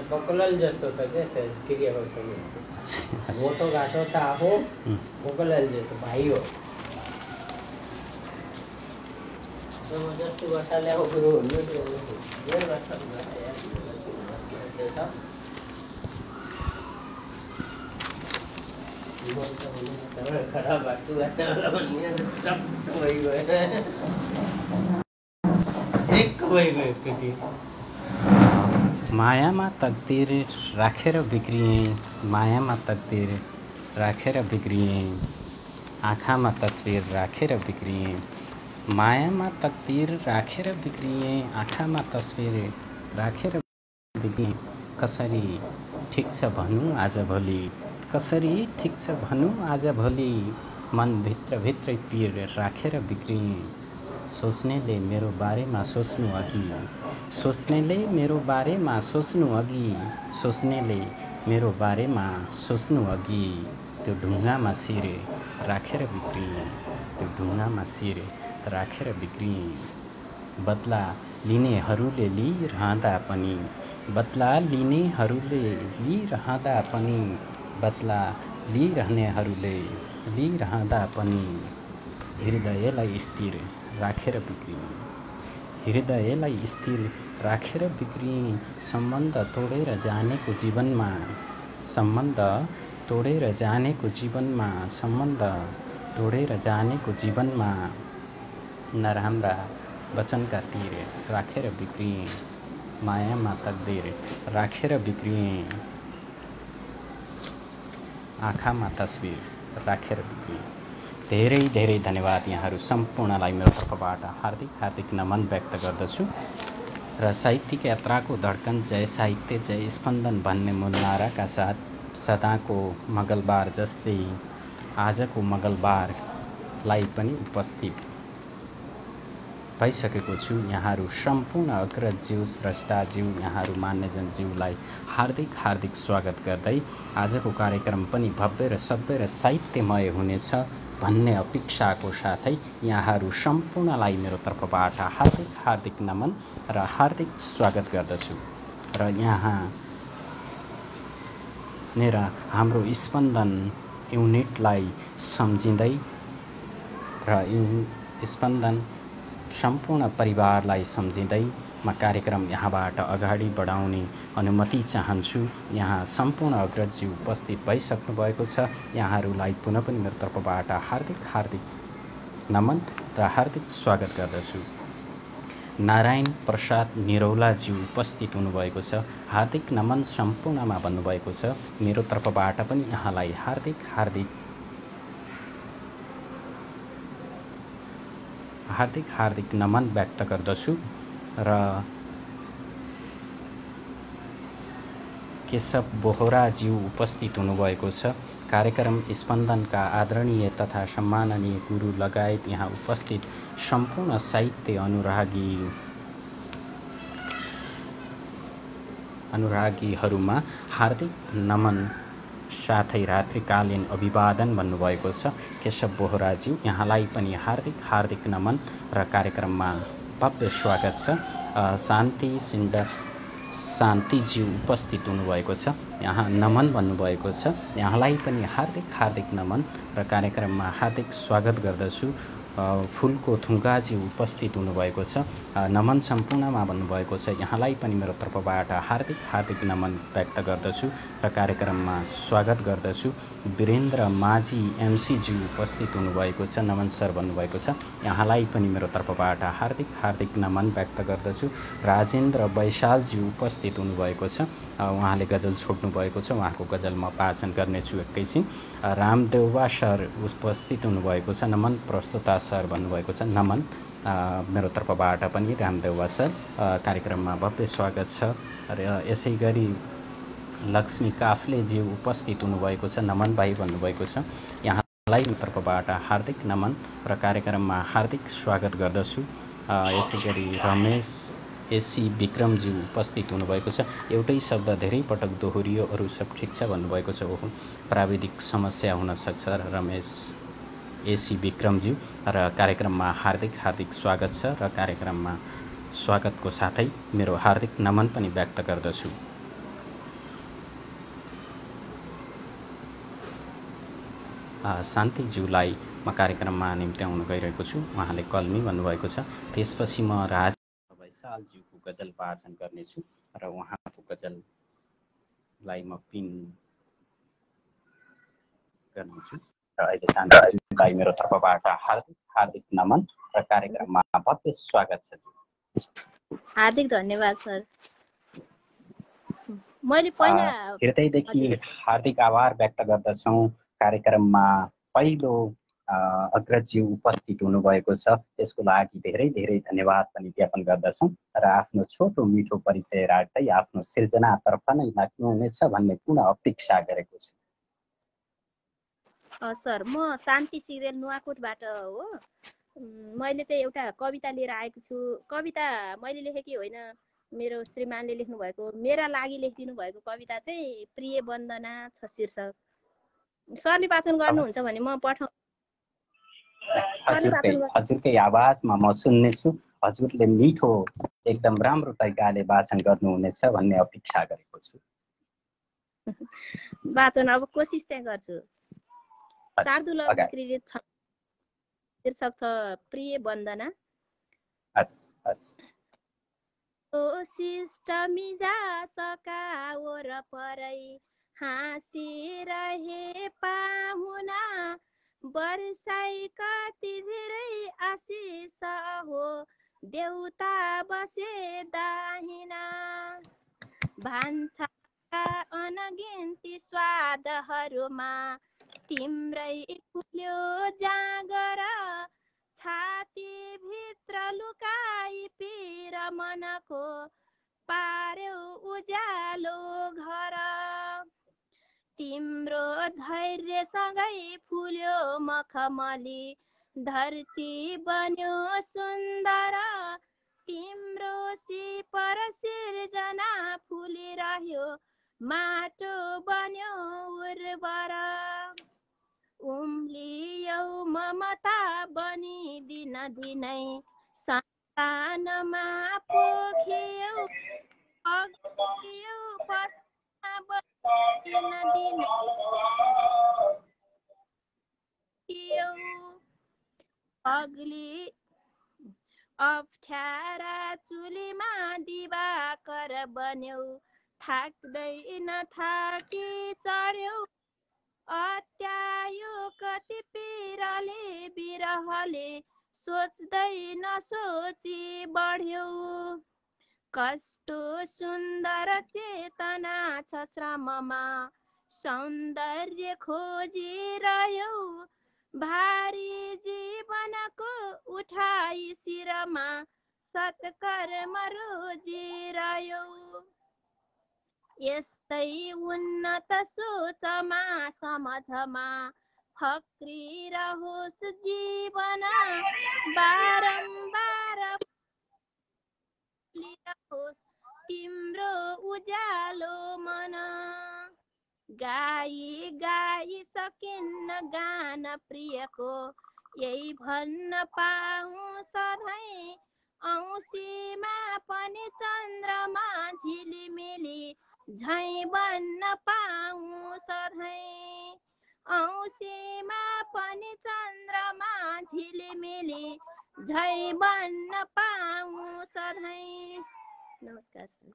बकुलल जस्तो छ क्या क्रिया गरिसकेपछि मोटो घाटो छ आफू बकुलल जस्तो भाइ हो जबरजस्ती बसाले गुरु हुनु खराब बाटो भइगयो एकचोटि मायामा तकदीर राखेर बिग्रिएँ, मायामा तकदीर राखेर बिग्रिएँ, आँखामा तस्बिर राखेर बिग्रिएँ, मायामा तकदीर राखेर बिग्रिएँ, आँखामा तस्बिर राखेर बिग्रिएँ। कसरी ठिक छ भनौँ आजभोलि, कसरी ठिक छ भनौँ आजभोलि, मन भित्रभित्रै पीर राखेर बिग्रिएँ। सोच्नेले मेरो बारेमा सोच्नु अघि, सोच्नेले मेरो बारेमा सोच्नु अघि, सोच्नेले मेरो बारेमा सोच्नु अघि, त्यो ढुङ्गामा शिर राखेर बिग्रिएँ, त्यो ढुङ्गामा शिर राखेर बिग्रिएँ। बदला लिनेहरूले लिइरहँदा पनि, बदला लिनेहरूले लिइरहँदा पनि, बदला लिइरहनेहरूले लिइरहँदा पनि, हृदयलाई स्थिर राखेर बिग्रिएँ, हृदयलाई स्थिर राखेर बिग्रिएँ। सम्बन्ध तोडेर जानेको जीवनमा, सम्बन्ध तोडेर जानेको जीवनमा, सम्बन्ध तोडेर जानेको जीवनमा, नराम्रा वचनका तीर राखेर बिग्रिएँ, मायामा तकदीर राखेर बिग्रिएँ, आँखामा तस्बिर राखेर बिग्रिएँ। धेरै धेरै धन्यवाद यहाँहरू सम्पूर्णलाई मेरो तर्फबाट हार्दिक हार्दिक नमन व्यक्त गर्दछु र साहित्यिक यात्राको धड्कन जय साहित्य जय स्पन्दन भन्ने मूल नाराका साथ सदाको मङ्गलबार जस्तै आजको मङ्गलबारलाई पनि उपस्थित भइसकेको छु। यहाँहरू सम्पूर्ण अग्रजज्यू स्रष्टाज्यू यहाँहरू मान्यजनज्यूलाई हार्दिक हार्दिक स्वागत गर्दै आजको कार्यक्रम पनि भव्य र सभ्य र साहित्यमय हुनेछ भन्ने अपेक्षाको साथै यहाँहरू सम्पूर्णलाई मेरो तर्फबाट हार्दिक हार्दिक नमन र हार्दिक स्वागत गर्दछु र यहाँ मेरा हाम्रो स्पन्दन युनिटलाई सम्झिँदै र स्पन्दन सम्पूर्ण परिवारलाई सम्झिँदै म कार्यक्रम यहाँबाट अगाडि बढाउने अनुमति चाहन्छु। यहाँ सम्पूर्ण अग्रजज्यू उपस्थित भइसक्नु भएको छ। यहाँहरूलाई पुनः पनि मेरो तर्फबाट हार्दिक हार्दिक नमन र हार्दिक स्वागत गर्दछु। नारायण प्रसाद निरौलाज्यू उपस्थित हुनुभएको छ। हार्दिक नमन सम्पूर्णमा भन्नुभएको छ। मेरो तर्फबाट पनि यहाँलाई हार्दिक हार्दिक नमन व्यक्त गर्दछु र केशव बोहराज्यू उपस्थित हुनुभएको छ। कार्यक्रम स्पन्दनका आदरणीय तथा सम्माननीय गुरु लगायत यहाँ उपस्थित सम्पूर्ण साहित्य अनुरागीहरूमा हार्दिक नमन साथै रात्रिकालीन अभिवादन भन्नुभएको छ। केशव बोहराज्यू यहाँलाई पनि हार्दिक हार्दिक नमन र कार्यक्रममा भव्य स्वागत छ। शान्तिज्यू उपस्थित हुनुभएको छ। यहाँ नमन भन्नुभएको छ। यहाँलाई पनि हार्दिक हार्दिक नमन र कार्यक्रममा हार्दिक स्वागत गर्दछु। फुलको थुङ्गाज्यू उपस्थित हुनुभएको छ। नमन सम्पूर्णमा भन्नुभएको छ। यहाँलाई पनि मेरो तर्फबाट हार्दिक हार्दिक नमन व्यक्त गर्दछु र कार्यक्रममा स्वागत गर्दछु। वीरेन्द्र माझी एमसीज्यू उपस्थित हुनुभएको छ। नमन सर भन्नुभएको छ। यहाँलाई पनि मेरो तर्फबाट हार्दिक हार्दिक नमन व्यक्त गर्दछु। राजेन्द्र वैशालज्यू उपस्थित हुनुभएको छ। उहाँले गजल छोड्नु भएको छ। उहाँको गजल म वाचन गर्नेछु एकैछिन। रामदेवा सर उपस्थित हुनुभएको छ। नमन प्रस्तुता सर भन्नुभएको छ। नमन मेरो तर्फबाट पनि रामदेवा सर कार्यक्रममा भव्य स्वागत छ। र यसै गरी लक्ष्मी काफ्लेज्यू उपस्थित हुनुभएको छ। नमन भाइ भन्नुभएको छ। यहाँलाई मेरो तर्फबाट हार्दिक नमन र कार्यक्रममा हार्दिक स्वागत गर्दछु। यसै गरी रमेश एसी विक्रमज्यू उपस्थित हुनुभएको छ। एउटै शब्द धेरै पटक दोहोरियो, अरू सब ठिक छ भन्नुभएको छ। ओहो, प्राविधिक समस्या हुन सक्छ रमेश एसी विक्रमज्यू। र कार्यक्रममा हार्दिक हार्दिक स्वागत छ र कार्यक्रममा स्वागतको साथै मेरो हार्दिक नमन पनि व्यक्त गर्दछु। शान्तिज्यूलाई म कार्यक्रममा निम्त्याउन गइरहेको छु। उहाँले कल्मी भन्नुभएको छ। त्यसपछि म राज वैशालज्यूको गजल वाचन गर्नेछु र उहाँको गजललाई म पिन गर्नेछु। र अहिले शान्तिज्यूलाई मेरो तर्फबाट हार्दिक हार्दिक नमन र कार्यक्रममा भव्य स्वागत छ। हार्दिक धन्यवाद सर। मैले पहिला हृदयदेखि हार्दिक आभार व्यक्त गर्दछौँ। कार्यक्रममा पहिलो अग्रज्यू उपस्थित हुनुभएको छ, त्यसको लागि धेरै धेरै धन्यवाद पनि ज्ञापन गर्दछौँ र आफ्नो छोटो मिठो परिचय राख्दै आफ्नो सिर्जनातर्फ नै लाग्नुहुनेछ भन्ने पूर्ण अपेक्षा गरेको छु। सर, म शान्ति सिरियल नुवाकोटबाट हो। मैले चाहिँ एउटा कविता लिएर आएको छु। कविता मैले लेखेकी होइन, मेरो श्रीमानले लेख्नु भएको, मेरा लागि लेखिदिनु भएको कविता चाहिँ प्रिय वन्दना छ शीर्षक। सरले वाचन गर्नुहुन्छ भने म पठाउ। हजुरकै आवाजमा म सुन्नेछु। हजुरले मिठो एकदम राम्रो तरिकाले वाचन गर्नुहुनेछ भन्ने अपेक्षा गरेको छु। वाचन अब कोसिस चाहिँ गर्छु। शार्दुल विकृत छ शीर्षक छ प्रिय वन्दना। शिष्टमिजा सका वरपरै हाँसिरहे पाहुना, वर्षाई कति धेरै आशिष हो, देउता बसे दाहिना। भान्साका अनगिन्ती स्वादहरूमा तिम्रै फुल्यो जाँगर, छातीभित्र लुकाई पिर मनको पार्यो उज्यालो घर। तिम्रो धैर्यसँगै फुल्यो मखमली, धरती बन्यो सुन्दर। तिम्रो सिपर सिर्जना फुलिरह्यो, माटो बन्यो उर्वर। उम्लियौ ममता बनी दिन दिनै, सन्तानमा पोखियौ पसमा दिन दिनै। अप्ठ्यारा चुलीमा दिवाकर बन्यौ, थाक्दैन थाकी चढ्यौ। अत्यायो कति पिरले बिरहले, सोच्दै नसोची बढ्यौ। कस्तो सुन्दर चेतना छ श्रममा, सौन्दर्य खोजिरह्यौ। भारी जीवनको उठाई शिरमा, सत्कर्म रोजिरह्यौ। यस्तै उन्नत सोचमा समझमा फक्रिरहोस् जीवन, बारम्बार फुलिरहोस् तिम्रो उज्यालो मन। गाई गाई सकिन्न गान प्रियको, यही भन्न पाऊँ सधैँ। औँसीमा पनि चन्द्रमा झिलिमिली, झैँ बन्न पाऊँ सधैँ। औँसीमा पनि चन्द्रमा झिलिमिली, झैँ बन्न पाऊँ सधैँ। नमस्कार सर।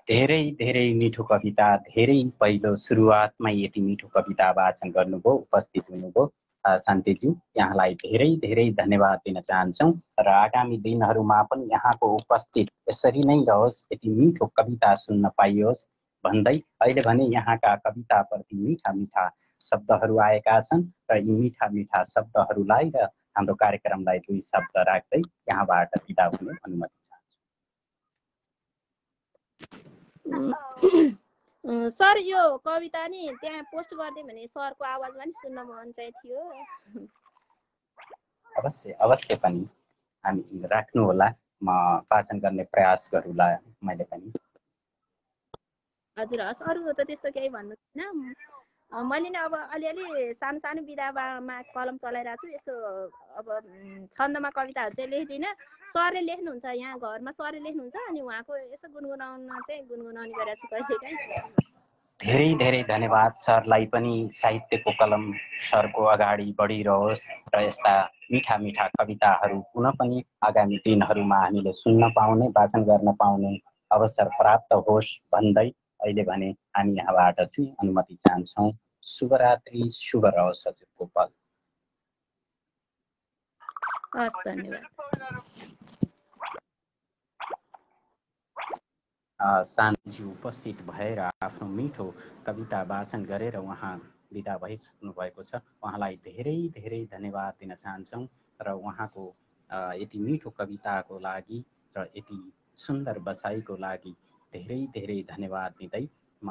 धेरै धेरै मिठो कविता, धेरै पहिलो सुरुवातमै यति मिठो कविता वाचन गर्नुभयो, उपस्थित हुनुभयो। शान्तिज्यू, यहाँलाई धेरै धेरै धन्यवाद दिन चाहन्छौँ र आगामी दिनहरूमा पनि यहाँको उपस्थित यसरी नै रहोस्, यति मिठो कविता सुन्न पाइयोस् भन्दै अहिले भने यहाँका कविताप्रति मिठा मिठा शब्दहरू आएका छन् र यी मिठा मिठा शब्दहरूलाई र हाम्रो कार्यक्रमलाई दुई शब्द राख्दै यहाँबाट बिदा हुने अनुमति चाहन्छु। सर, यो कविता नि त्यहाँ पोस्ट गरिदियो भने सरको आवाजमा नि सुन्न मन चाहिँ थियो। अवश्य अवश्य पनि हामी राख्नु होला। वाचन गर्ने प्रयास गरौँला मैले पनि। हजुर हस्, अरू त त्यस्तो केही भन्नु छैन। मैले नै अब अलिअलि सानो सानो विधामा कलम चलाइरहेको छु। यस्तो अब छन्दमा कविताहरू चाहिँ लेख्दिनँ। सरले लेख्नुहुन्छ, यहाँ घरमा सरले लेख्नुहुन्छ, अनि उहाँको यसो गुनगुनाउने गरेको छु कहिलेकाहीँ। धेरै धेरै धन्यवाद सरलाई पनि। साहित्यको कलम सरको अगाडि बढिरहोस् र यस्ता मिठा मिठा कविताहरू पुनः पनि आगामी दिनहरूमा हामीले सुन्न पाउने, वाचन गर्न पाउने अवसर प्राप्त होस् भन्दै अहिले भने हामी यहाँबाट अनुमति चाहन्छौँ। शुभरात्रि, शुभ रहोस् हजुरको पल। हस्, धन्यवाद। सानजी उपस्थित भएर आफ्नो मिठो कविता वाचन गरेर उहाँ बिदा भइसक्नु भएको छ। उहाँलाई धेरै धेरै धन्यवाद दिन चाहन्छौँ र उहाँको यति मिठो कविताको लागि र यति सुन्दर बसाइको लागि धेरै धेरै धन्यवाद दिँदै म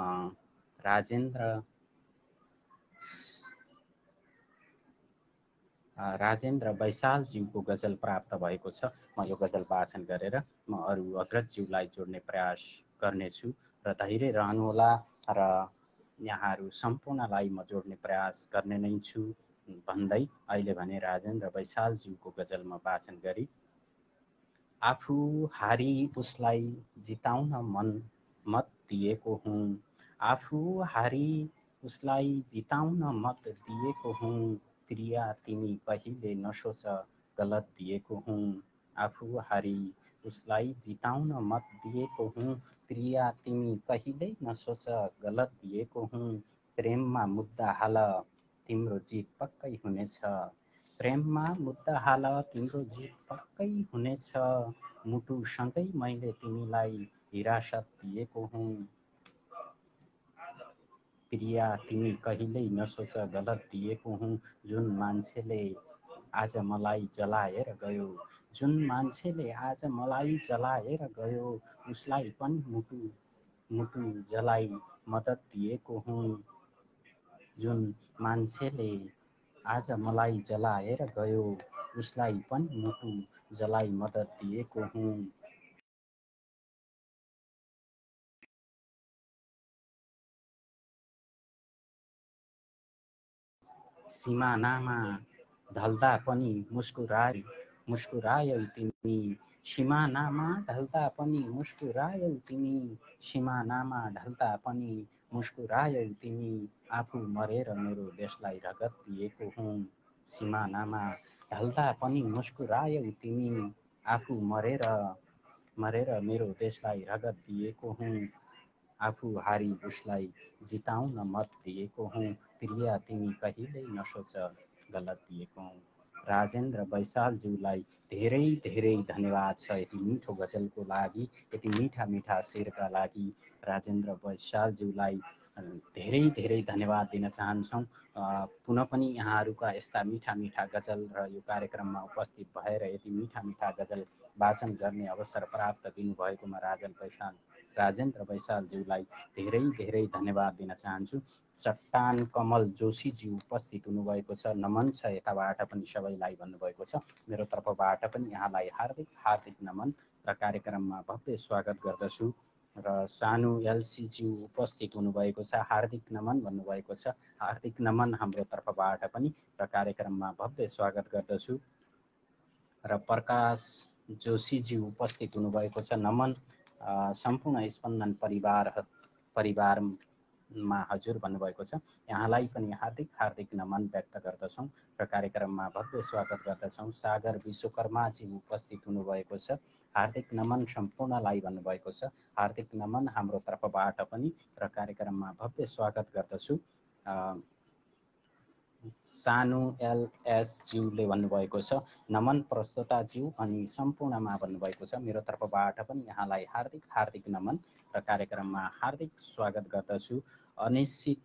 राजेन्द्र बैशालज्यूको गजल प्राप्त भएको छ। म यो गजल वाचन गरेर म अरू अग्रजज्यूलाई जोड्ने प्रयास गर्नेछु र धैर्य रहनुहोला र यहाँहरू सम्पूर्णलाई म जोड्ने प्रयास गर्ने नै छु भन्दै अहिले भने राजेन्द्र बैशालज्यूको गजल म वाचन गरी आफू हारी उसलाई जिताउन मत दिएको हुँ, आफू हारी उसलाई जिताउन मत दिएको हुँ, क्रिया तिमी कहिले नसोच गलत दिएको हुँ, आफू हारी उसलाई जिताउन मत दिएको हुँ, क्रिया तिमी कहिले नसोच गलत दिएको हुँ, प्रेममा मुद्दा हाल तिम्रो जित पक्कै हुनेछ, प्रेममा मुद्दा हाल तिम्रो जित पक्कै हुनेछ, मुटुसँगै मैले तिमीलाई हिरासत दिएको हुँ, प्रिया तिमी कहिल्यै नसोच गलत दिएको हुँ, जुन मान्छेले आज मलाई जलाएर गयो, जुन मान्छेले आज मलाई जलाएर गयो, उसलाई पनि मुटु जलाई मद्दत दिएको हुँ, जुन मान्छेले आज मलाई जलाएर गयो, उसलाई पनि मुटु जलाई मद्दत दिएको हुँ, सिमानामा ढल्दा पनि मुस्कुरायौ तिमी, सिमानामा ढल्दा पनि मुस्कुरायौ तिमी, सिमानामा ढल्दा पनि मुस्कुरायौ तिमी, आफू मरेर मेरो देशलाई रगत दिएको हुँ, सिमानामा ढल्दा पनि मुस्कुरायौ तिमी, आफू मरेर मेरो देशलाई रगत दिएको हुँ, आफू हारी उसलाई जिताउन मत दिएको हुँ, क्रिया तिमी कहिल्यै नसोच गलत दिएको हुँ। राजेन्द्र बैशालज्यूलाई धेरै धेरै धन्यवाद छ यति मिठो गजलको लागि, यति मिठा मिठा शेरका लागि राजेन्द्र बैशालज्यूलाई धेरै धेरै धन्यवाद दिन चाहन्छौँ। पुनः पनि यहाँहरूका यस्ता मिठा मिठा गजल र यो कार्यक्रममा उपस्थित भएर यति मिठा मिठा गजल वाचन गर्ने अवसर प्राप्त दिनुभएकोमा राजेन्द्र बैशालज्यूलाई धेरै धेरै धन्यवाद दिन चाहन्छु। चट्टान कमल जोशीज्यू उपस्थित हुनुभएको छ, नमन छ यताबाट पनि सबैलाई भन्नुभएको छ। मेरो तर्फबाट पनि यहाँलाई हार्दिक हार्दिक नमन र कार्यक्रममा भव्य स्वागत गर्दछु। र सानु एलसीज्यू उपस्थित हुनुभएको छ, हार्दिक नमन भन्नुभएको छ, हार्दिक नमन हाम्रो तर्फबाट पनि र कार्यक्रममा भव्य स्वागत गर्दछु। र प्रकाश जोशीज्यू उपस्थित हुनुभएको छ, नमन सम्पूर्ण स्पन्दन परिवारमा हजुर भन्नुभएको छ, यहाँलाई पनि हार्दिक हार्दिक नमन व्यक्त गर्दछौँ र कार्यक्रममा भव्य स्वागत गर्दछौँ। सागर विश्वकर्माजी उपस्थित हुनुभएको छ, हार्दिक नमन सम्पूर्णलाई भन्नुभएको छ, हार्दिक नमन हाम्रो तर्फबाट पनि र कार्यक्रममा भव्य स्वागत गर्दछु। सानु एलएसज्यूले भन्नुभएको छ, नमन प्रस्तोताज्यू अनि सम्पूर्णमा भन्नुभएको छ, मेरो तर्फबाट पनि यहाँलाई हार्दिक हार्दिक नमन र कार्यक्रममा हार्दिक स्वागत गर्दछु। अनिश्चित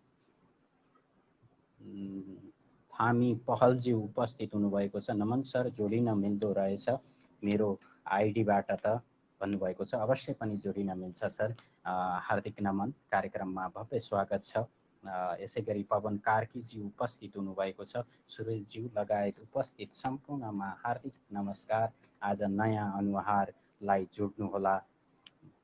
थामी पहलज्यू उपस्थित हुनुभएको छ, नमन सर जोडिन मिल्दो रहेछ मेरो आइडीबाट त भन्नुभएको छ, अवश्य पनि जोडिन मिल्छ सर, हार्दिक नमन, कार्यक्रममा भव्य स्वागत छ। यसै गरी पवन कार्कीजी उपस्थित हुनुभएको छ, सुरेशज्यू लगायत उपस्थित सम्पूर्णमा हार्दिक नमस्कार। आज नयाँ अनुहार लाई जोड्नुहोला,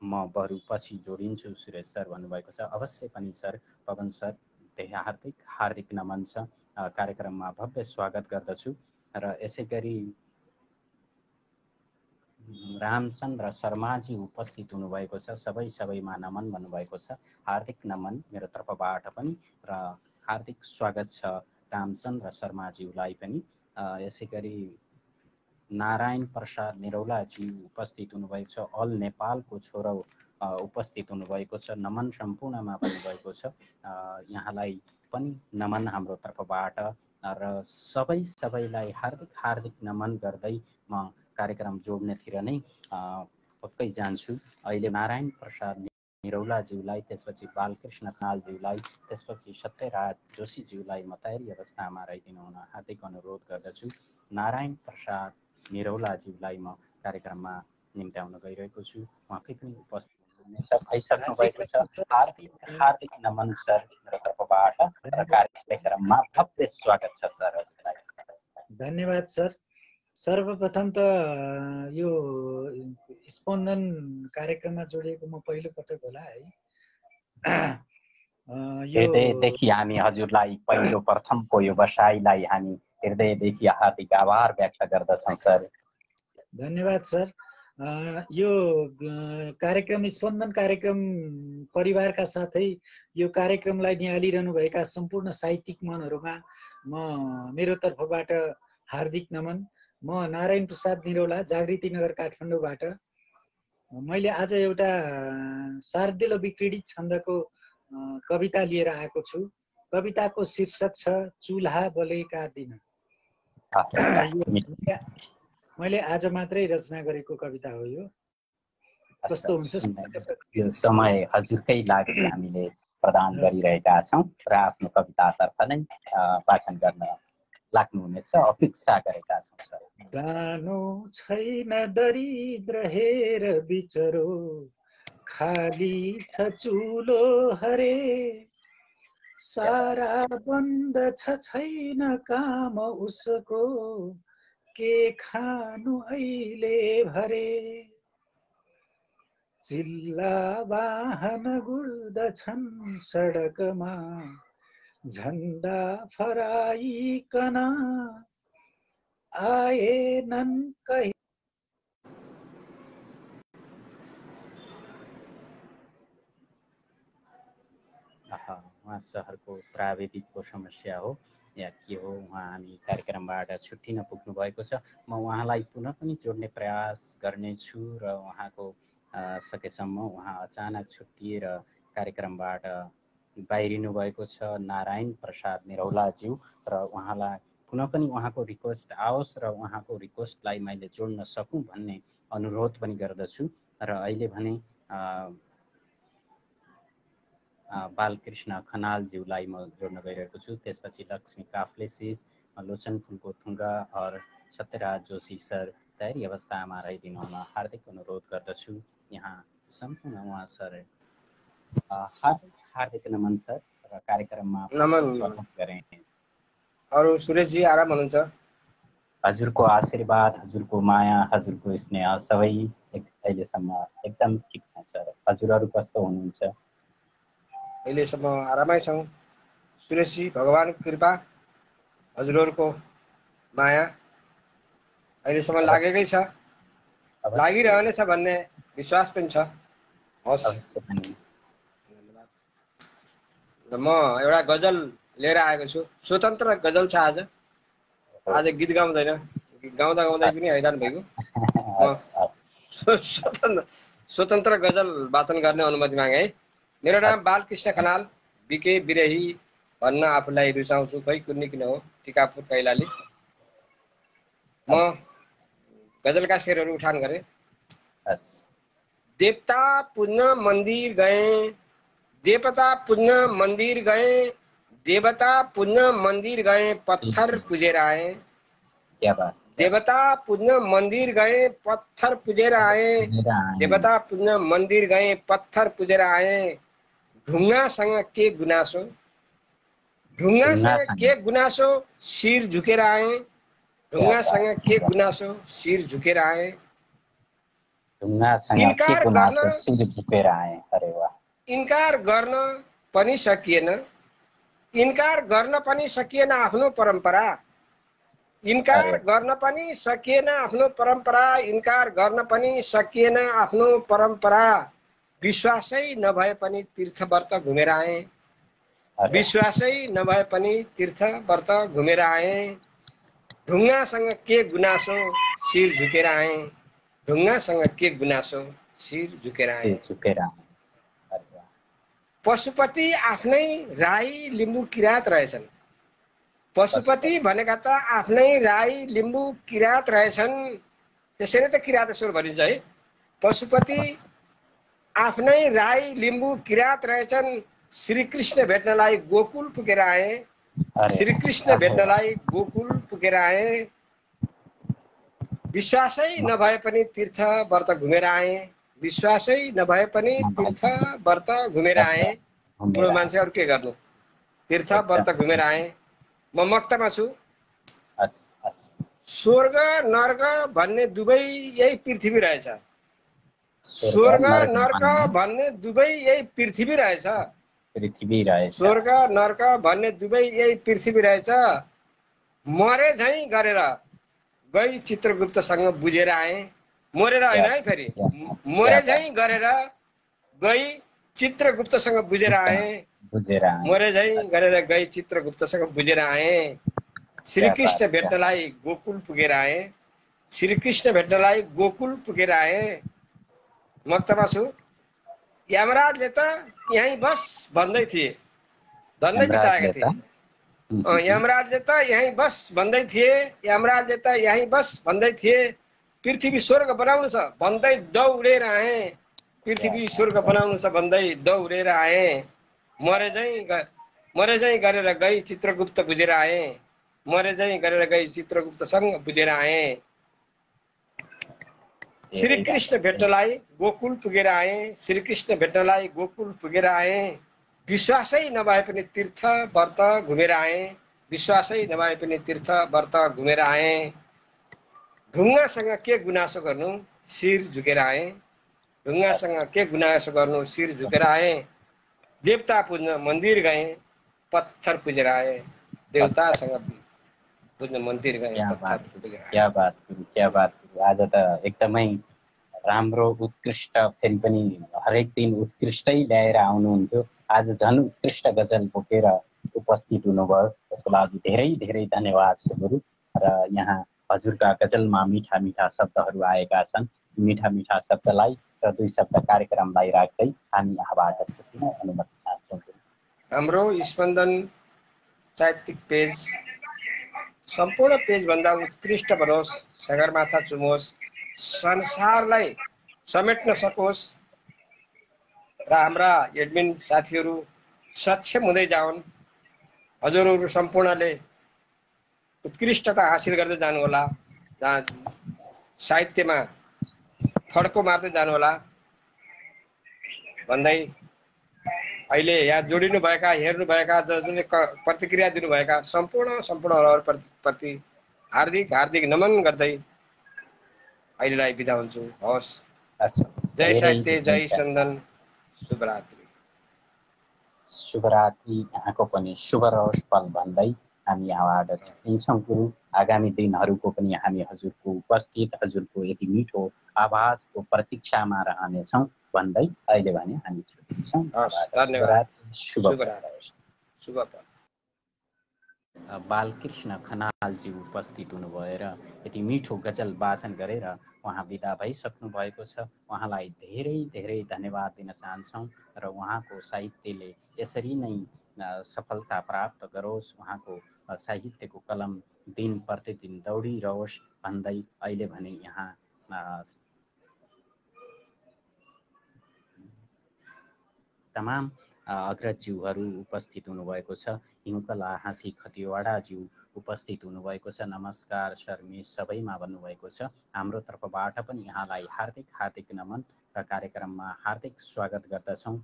म बरु पछि जोडिन्छु सुरेश सर भन्नुभएको छ। अवश्य पनि सर, पवन सर हार्दिक हार्दिक नमन छ। कार्यक्रममा भव्य स्वागत गर्दछु। र यसै गरी रामचन्द्र शर्माजी उपस्थित हुनुभएको छ। सबैमा नमन भन्नुभएको छ। हार्दिक नमन मेरो तर्फबाट पनि र हार्दिक स्वागत छ रामचन्द्र शर्माज्यूलाई पनि। यसै गरी नारायण प्रसाद निरौलाजी उपस्थित हुनुभएको छ। अल नेपालको छोरो उपस्थित हुनुभएको छ। नमन सम्पूर्णमा भन्नुभएको छ। यहाँलाई पनि नमन हाम्रो तर्फबाट र सबैलाई हार्दिक हार्दिक नमन गर्दै म कार्यक्रम जोड्नेतिर नै पक्कै जान्छु। अहिले नारायण प्रसाद निरौलाज्यूलाई, त्यसपछि बालकृष्ण खनालज्यूलाई, त्यसपछि सत्यराज जोशीज्यूलाई म तयारी अवस्थामा रहिदिनु हुन हार्दिक अनुरोध गर्दछु। नारायण प्रसाद निरौलाज्यूलाई म कार्यक्रममा निम्त्याउन गइरहेको छु। उहाँकै पनि उपस्थित भइसक्नु भएको छ। हार्दिक हार्दिक नमन सर मेरो तर्फबाट र कार्यक्रममा भव्य स्वागत छ सर हजुरलाई। धन्यवाद सर। सर्वप्रथम त यो स्पन्दन कार्यक्रममा जोडिएको म पहिलो पटक होला है। हृदयदेखि हामी हजुरलाई पहिलो प्रथमको यो बसाइलाई हामी हृदयदेखि हार्दिक आभार व्यक्त गर्दछौँ सर। धन्यवाद सर। यो कार्यक्रम स्पन्दन कार्यक्रम परिवारका साथै यो कार्यक्रमलाई निहालिरहनुभएका सम्पूर्ण साहित्यिक मनहरूमा म मेरो तर्फबाट हार्दिक नमन। म नारायण प्रसाद निरौला, जागृति नगर काठमाडौँबाट। मैले आज एउटा शार्दूल विक्रीडित छन्दको कविता लिएर आएको छु। कविताको शीर्षक छ चुल्हा बलेका दिन। मैले आज मात्रै रचना गरेको कविता हो यो। कस्तो हुन्छ? यो समय हजुरकै लागि हामीले प्रदान गरिरहेका छौँ र आफ्नो कवितातर्फ नै वाचन गर्न लाग्नुहुनेछ, अपेक्षा गरेका छौँ सर। जानो छैन दरिद्र हेर बिचरो, खाली छ चुलो हरे, सारा बन्द छैन काम उसको, के खानु अहिले भरे। चिल्ला वाहन गुड्दछन् सडकमा, झन्डा फराइकन आएनन् कहि। उहाँ सहरको प्राविधिकको समस्या हो या के हो, उहाँ हामी कार्यक्रमबाट छुट्टिन पुग्नु भएको छ। म उहाँलाई पुनः पनि जोड्ने प्रयास गर्नेछु र उहाँको सकेसम्म उहाँ अचानक छुट्टिएर कार्यक्रमबाट बाहिरिनु भएको छ नारायण प्रसाद निरौलाज्यू, र उहाँलाई पुनः पनि उहाँको रिक्वेस्ट आओस् र उहाँको रिक्वेस्टलाई मैले जोड्न सकूँ भन्ने अनुरोध पनि गर्दछु। र अहिले भने बालकृष्ण खनालज्यूलाई म जोड्न गइरहेको छु। त्यसपछि लक्ष्मी काफ्लेसिस, लोचन फुलको थुङ्गा और सत्यराज जोशी सर तयारी अवस्थामा रहिदिनु हुन हार्दिक अनुरोध गर्दछु। यहाँ सम्पूर्ण उहाँ सर हार्दिक हार्दिक नमन सर र कार्यक्रममा स्वागत गरे। अरू सुरेशजी आराम हुनुहुन्छ? हजुरको आशीर्वाद, हजुरको माया, हजुरको स्नेह सबै अहिलेसम्म एकदम ठिक छ सर। हजुरहरू कस्तो हुनुहुन्छ? अहिलेसम्म आरामै छौँ सुरेशजी। भगवानको कृपा, हजुरहरूको माया अहिलेसम्म लागेकै छ, लागिरहनेछ भन्ने विश्वास पनि छ। हस्, म एउटा गजल लिएर आएको छु। स्वतन्त्र गजल छ आज। आज गीत गाउँदैन, गाउँदा गाउँदै पनि हैरान भइगयो। स्वतन्त्र गजल वाचन गर्ने अनुमति मागे है। मेरो नाम बालकृष्ण खनाल, बिके बिरही भन्न आफूलाई रुचाउँछु। खै कुन्नी किन हो, टिकापुर कैलाली। म गजलका शेरहरू उठान गरेँ। देवता पुज्न मन्दिर गए, देवता पुज्न मन्दिर गए, देवता पुज्न मन्दिर गए, पत्थर पुजेर आए। देवता पुज्न मन्दिर गए, पत्थर पुजेर आए। देवता पुज्न मन्दिर गए, पत्थर पुजेर आए। ढुङ्गासँग के गुनासो, ढुङ्गासँग के गुनासो, शिर झुकेर आए। ढुङ्गासँग के गुनासो, शिर झुकेर आए। ढुङ्गासँग के इन्कार गुनासो गर्न शिर झुकेर आए। अरे वाह। इन्कार गर्न पनि सकिएन, इन्कार गर्न पनि सकिएन आफ्नो परम्परा, इन्कार गर्न पनि सकिएन आफ्नो परम्परा, इन्कार गर्न पनि सकिएन आफ्नो परम्परा। विश्वासै नभए पनि तीर्थ व्रत घुमेर आए, विश्वासै नभए पनि तीर्थ व्रत घुमेर आए। ढुङ्गासँग के गुनासो शिर झुकेर आए, ढुङ्गासँग के गुनासो शिर झुकेर आए। पशुपति आफ्नै राई लिम्बू किराँत रहेछन्, पशुपति भनेका त आफ्नै राई लिम्बू किराँत रहेछन्, त्यसैले त किराँतेश्वर भनिन्छ है। पशुपति आफ्नै राई लिम्बू किराँत रहेछन्, श्रीकृष्ण भेट्नलाई गोकुल पुगेर आए, श्रीकृष्ण भेट्नलाई गोकुल पुगेर आए। विश्वासै नभए पनि तीर्थ व्रत घुमेर आए, विश्वासै नभए पनि तीर्थ व्रत घुमेर आए। बुढो मान्छेहरू के गर्नु, तीर्थ व्रत घुमेर आए। म मक्तमा छु। स्वर्ग नर्क भन्ने दुवै यही पृथ्वी रहेछ, स्वर्ग नर्क भन्ने दुवै यही पृथ्वी रहेछ, स्वर्ग नर्क भन्ने दुवै यही पृथ्वी रहेछ। मरे झैँ गरेर गई चित्रगुप्तसँग बुझेर आए, मरेर होइन है, फेरि मरे झैँ गरेर गई चित्रगुप्तसँग बुझेर आए, मरे झैँ गरेर गई चित्रगुप्तसँग बुझेर आए। श्रीकृष्ण भेट्नलाई गोकुल पुगेर आए, श्रीकृष्ण भेट्नलाई गोकुल पुगेर आए। मक्तमा छु। यमराजले त यहीँ बस भन्दै थिए, धन्दै बिताएका थिए। यमराजले त यहीँ बस भन्दै थिए, यमराजले त यहीँ बस भन्दै थिए। पृथ्वी स्वर्ग बनाउनु छ भन्दै दौडेर आए, पृथ्वी स्वर्ग बनाउनु छ भन्दै दौडेर आए। मरे झैँ गरेर गई चित्रगुप्त बुझेर आए, मरे झैँ गरेर गई चित्रगुप्तसँग बुझेर आए। श्रीकृष्ण भेट्नलाई गोकुल पुगेर आए, श्रीकृष्ण भेट्नलाई गोकुल पुगेर आए। विश्वासै नभए पनि तीर्थ व्रत घुमेर आए, विश्वासै नभए पनि तीर्थ व्रत घुमेर आए। ढुङ्गासँग के गुनासो गर्नु शिर झुकेर आए, ढुङ्गासँग के गुनासो गर्नु शिर झुकेर आए। देवता पुज्न मन्दिर गए, पत्थर पुजेर आए, देवतासँग पुज्न मन्दिर गए, पत्थर पुजेर आए। क्या बात, क्या बात। आज त एकदमै राम्रो उत्कृष्ट, फेरि पनि हरेक दिन उत्कृष्टै ल्याएर आउनुहुन्थ्यो। आज झन् उत्कृष्ट गजल बोकेर उपस्थित हुनुभयो, त्यसको लागि धेरै धेरै धन्यवाद छ गुरु। र यहाँ हजुरका गजलमा मिठा मिठा शब्दहरू आएका छन्, मिठा मिठा शब्दलाई र दुई शब्द कार्यक्रमलाई राख्दै हामी यहाँबाट छुट्टिन अनुमति चाहन्छौँ। हाम्रो स्पन्दन साहित्यिक पेज सम्पूर्ण पेजभन्दा उत्कृष्ट बनोस्, सगरमाथा चुमोस्, संसारलाई समेट्न सकोस् र हाम्रा एडमिन साथीहरू सक्षम हुँदै जाउन्। हजुरहरू सम्पूर्णले उत्कृष्टता हासिल गर्दै जानुहोला, साहित्यमा फड्को मार्दै जानुहोला भन्दै अहिले यहाँ जोडिनुभएका, हेर्नुभएका, जसले प्रतिक्रिया दिनुभएका सम्पूर्णप्रति हार्दिक हार्दिक नमन गर्दै अहिलेलाई बिदा हुन्छु। हवस्, जय साहित्य, जय स्पन्दन, शुभरात्रि। शुभरात्रि, यहाँको पनि शुभ रहोस् पल भन्दै हामी यहाँबाट छुट्टिन्छौँ गुरु। आगामी दिनहरूको पनि हामी हजुरको उपस्थित, हजुरको यति मिठो आवाजको प्रतीक्षामा रहनेछौँ भन्दै अहिले भने हामी छुट्टिन्छौँ। धन्यवाद, शुभ। बालकृष्ण खनालजी उपस्थित हुनुभएर यति मिठो गजल वाचन गरेर उहाँ बिदा भइसक्नु भएको छ। उहाँलाई धेरै धेरै धन्यवाद दिन चाहन्छौँ र उहाँको साहित्यले यसरी नै सफलता प्राप्त गरोस्, उहाँको साहित्यको कलम दिन प्रतिदिन दौडिरहोस् भन्दै अहिले भने यहाँ तमाम अग्रजज्यूहरू उपस्थित हुनुभएको छ। हिउँकला हाँसी खतिवडाज्यू उपस्थित हुनुभएको छ। नमस्कार सर मिस सबैमा भन्नुभएको छ। हाम्रो तर्फबाट पनि यहाँलाई हार्दिक हार्दिक नमन र कार्यक्रममा हार्दिक स्वागत गर्दछौँ।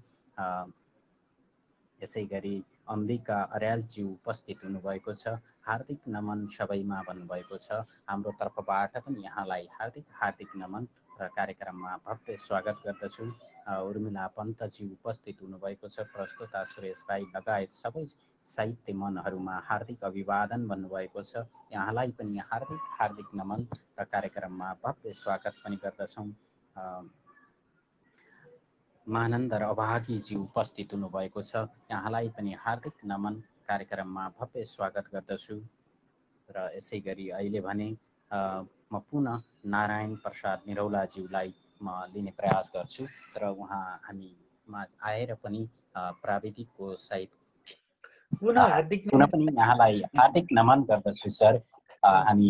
यसै गरी अम्बिका अर्यालज्यू उपस्थित हुनुभएको छ। हार्दिक नमन सबैमा भन्नुभएको छ। हाम्रो तर्फबाट पनि यहाँलाई हार्दिक हार्दिक नमन र कार्यक्रममा भव्य स्वागत गर्दछु। उर्मिला पन्तजी उपस्थित हुनुभएको छ। प्रस्तुता सुरेश राई लगायत सबै साहित्य मनहरूमा हार्दिक अभिवादन भन्नुभएको छ। यहाँलाई पनि हार्दिक हार्दिक नमन र कार्यक्रममा भव्य स्वागत पनि गर्दछौँ। महानन्द र अभागीजी उपस्थित हुनुभएको छ। यहाँलाई पनि हार्दिक नमन, कार्यक्रममा भव्य स्वागत गर्दछु। र यसै गरी अहिले भने म पुनः नारायण प्रसाद निरौलाज्यूलाई म लिने प्रयास गर्छु र उहाँ हामीमा आएर पनि प्राविधिकको सहित पुनः पनि यहाँलाई हार्दिक नमन गर्दछु सर। हामी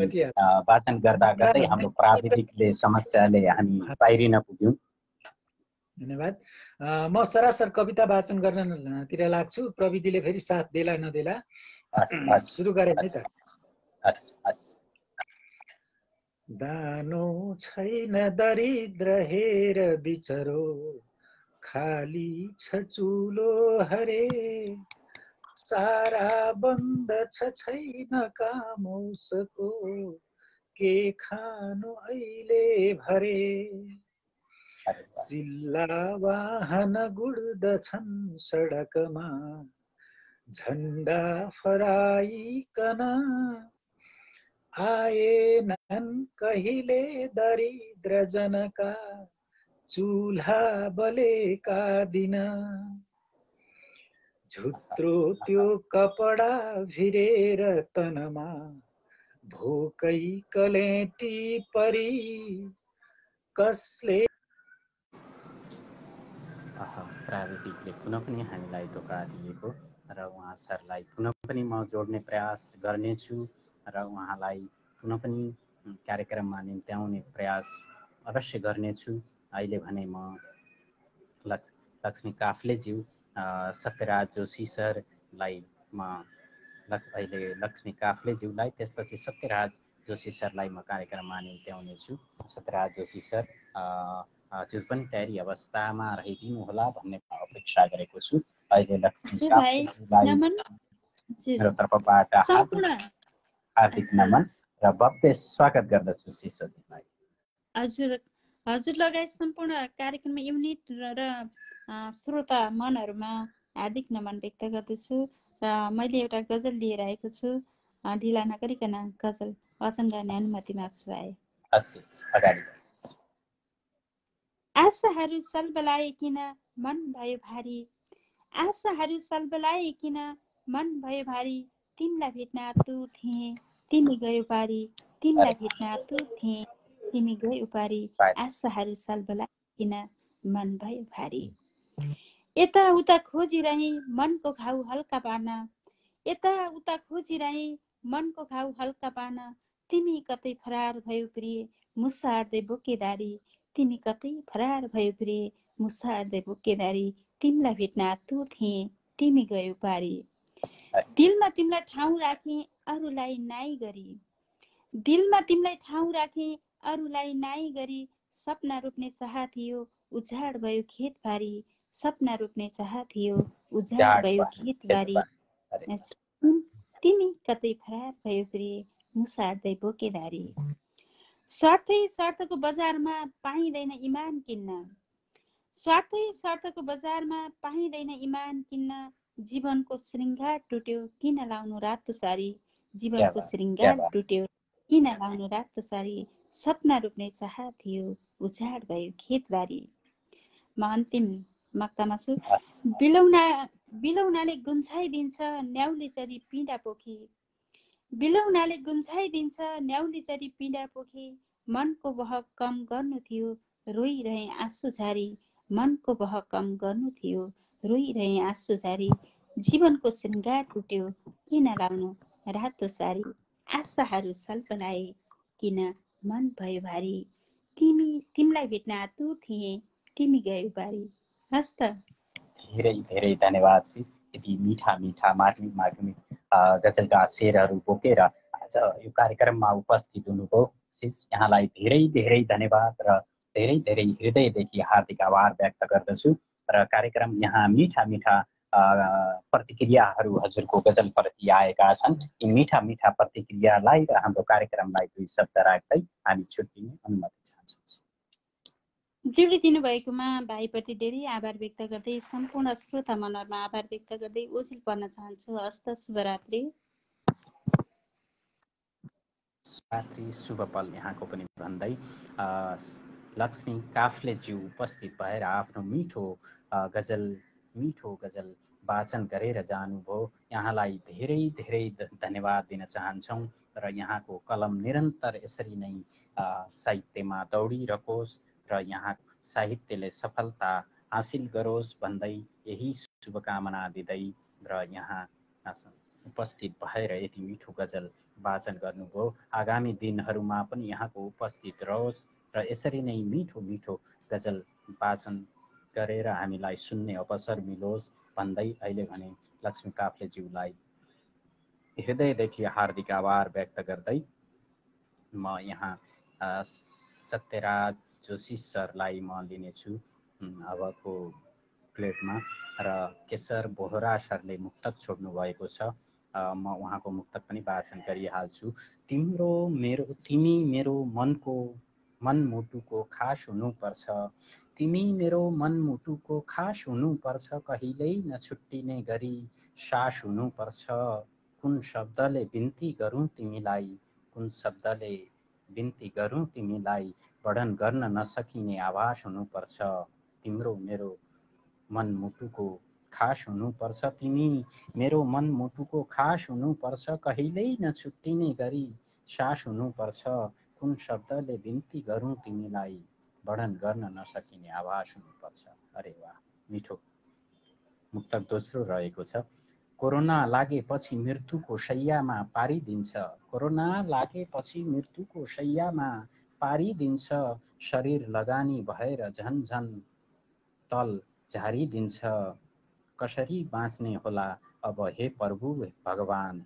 वाचन गर्दा गर्दै हाम्रो प्राविधिकले समस्याले हामी बाहिरिन पुग्यौँ। धन्यवाद। म सरासर कविता वाचन गर्नतिर लाग्छु। प्रविधिले फेरि साथ देला नदेला सुरु गरे नि त। दानो छैन दरिद्र हेर बिचरो, खाली छ चुलो हरे, सारा बन्द छ छैन काम उसको, के खानु अहिले भरे, चिल्ला वाहन गुड्दछन् सडकमा, झन्डा फराइकन, आएनन् कहिले दरिद्र जनका, चुल्हा बलेका दिन, झुत्रो त्यो कपडा भिरेर तनमा, भोकै कलेटी परी, कसले प्राविधिकले पुनः पनि हामीलाई धोका दिएको र उहाँ सरलाई पुनः पनि म जोड्ने प्रयास गर्नेछु र उहाँलाई पुनः पनि कार्यक्रममा निम्त्याउने प्रयास अवश्य गर्नेछु। अहिले भने म लक्ष्मी काफ्लेज्यू, सत्यराज जोशी सरलाई म अहिले लक्ष्मी काफ्लेज्यूलाई, त्यसपछि सत्यराज जोशी सरलाई म कार्यक्रममा निम्त्याउने छु। सत्यराज जोशी सर हजुर पनि तयारी अवस्थामा रहिदिनु होला भन्ने अपेक्षा गरेको छु। अहिले लक्ष्मी काफ्लेज्यूलाई मेरो तर्फबाट हार्दिक नमन र भव्य स्वागत गर्दछु शिष्यजीलाई। हजुर लगायत सम्पूर्ण कार्यक्रममा युनिट र श्रोता मनहरूमा हार्दिक नमन व्यक्त गर्दछु। र मैले एउटा गजल लिएर आएको छु। ढिला नगरिकन गजल वाचन गर्ने अनुमति माग्छु। आशाहरू सल्बलाएकिन मन भयो भारी, आशाहरू सल्बलाएकिन मन भयो भारी, तिमीलाई भेट्न आतुर थिएँ तिमी गयो पारी, तिमीलाई भेट्न आतुर थिएँ तिमी गयो पारी, आशाहरू सल्बलाएकिन मन भयो भारी। यता उता खोजिरहे मनको घाउ हल्का पार्न, यता उता खोजिरहे मनको घाउ हल्का पार्न, तिमी कतै फरार भयो प्रिय मुसार्दै बोकेदारी, तिमी कतै फरार भयो प्रिय मुसार्दै बोकेदारी, तिमीलाई भेट्न आतुर थिएँ तिमी गयो पारी। दिलमा तिमीलाई ठाउँ राखे अरूलाई नाइ गरी, दिलमा तिमीलाई ठाउँ राखे अरूलाई नाइ गरी, सपना रोप्ने चाह थियो उजाड भयो खेतबारी, सपना रोप्ने चाह थियो उजाड भयो खेतबारी, तिमी कतै फरार भयो प्रिय मुसार्दै बोकेदारी। स्वार्थै स्वार्थको बजारमा पाइँदैन इमान किन्न, स्वार्थै स्वार्थको बजारमा पाइँदैन इमान किन्न, जीवनको श्रृङ्गार टुट्यो किन लाउनु रातो सारी, जीवनको श्रृङ्गार टुट्यो किन लाउनु रातो सारी, सपना रोप्ने चाह थियो उजाड भयो खेतबारी। म अन्तिम मक्तामा छु। बिलौनाले गुन्छाइदिन्छ न्याउली चरी पिँडा पोखी, बिलौनाले गुन्छाइदिन्छ न्याउली चरी पिँडा पोखी, मनको बह कम गर्नु थियो रोइरहे आँसु झारी, मनको बह कम गर्नु थियो रोइरहे आँसु झारी, जीवनको श्रृङ्गार टुट्यो किन लाउनु रातो सारी, आशाहरू सल्पलाए किन मन भयो भारी, तिमीलाई भेट्न आतुर थिएँ तिमी गयो बारी। हस् त। धेरै धेरै धन्यवाद सिस। यति मिठा मिठा मार्मिक गजलका शेरहरू बोकेर आज यो कार्यक्रममा उपस्थित हुनुभयो सिस। यहाँलाई धेरै धेरै धन्यवाद र धेरै धेरै हृदयदेखि हार्दिक आभार व्यक्त गर्दछु। र कार्यक्रम यहाँ मिठा मिठा प्रतिक्रियाहरू हजुरको गजलप्रति आएका छन्। यी मिठा मिठा प्रतिक्रियालाई र हाम्रो कार्यक्रमलाई दुई शब्द राख्दै हामी छुट्टिने अनुमति चाहन्छौँ। जोडिदिनु भएकोमा भाइप्रति धेरै आभार व्यक्त गर्दै सम्पूर्ण श्रोता मनहरुमा आभार व्यक्त गर्दै ओझेल पर्न चाहन्छु। हस्त शुभरात्रि। शुभरात्रि, शुभ पल यहाँको पनि भन्दै लक्ष्मी काफ्लेज्यू उपस्थित भएर आफ्नो मिठो गजल वाचन गरेर जानुभयो। यहाँलाई धेरै धेरै धन्यवाद दिन चाहन्छौँ र यहाँको कलम निरन्तर यसरी नै साहित्यमा दौडिरहोस् र यहाँ साहित्यले सफलता हासिल गरोस् भन्दै यही शुभकामना दिँदै र यहाँ उपस्थित भएर यति मिठो गजल वाचन गर्नुभयो। आगामी दिनहरूमा पनि यहाँको उपस्थित रहोस् र यसरी नै मिठो मिठो गजल वाचन गरेर हामीलाई सुन्ने अवसर मिलोस् भन्दै अहिले भने लक्ष्मी काफ्लेज्यूलाई हृदयदेखि हार्दिक आभार व्यक्त गर्दै म यहाँ सत्यराज जोशी सरलाई म लिनेछु अबको प्लेटमा र केशर बोहरा सरले मुक्तक छोड्नु भएको छ। म उहाँको मुक्तक पनि वाचन गरिहाल्छु। तिमी मेरो मनमुटुको खास हुनुपर्छ, तिमी मेरो मनमुटुको खास हुनुपर्छ, कहिल्यै नछुट्टिने गरी सास हुनुपर्छ। कुन शब्दले बिन्ती गरौँ तिमीलाई वर्णन गर्न नसकिने आभास हुनुपर्छ। तिम्रो मेरो मनमुटुको खास हुनुपर्छ, तिमी मेरो मनमुटुको खास हुनुपर्छ, कहिल्यै नछुट्टिने गरी सास हुनुपर्छ। कुन शब्दले बिन्ती गरौँ तिमीलाई वर्णन गर्न नसकिने आभास हुनुपर्छ। अरे वाह, मिठो मुक्तक दोस्रो रहेको छ। कोरोना लागेपछि मृत्युको शैय्यामा पारिदिन्छ, कोरोना लागेपछि मृत्युको शैय्यामा पारिदिन्छ, शरीर लगानी भएर झन झन तल झारिदिन्छ। कसरी बाँच्ने होला अब हे प्रभु भगवान,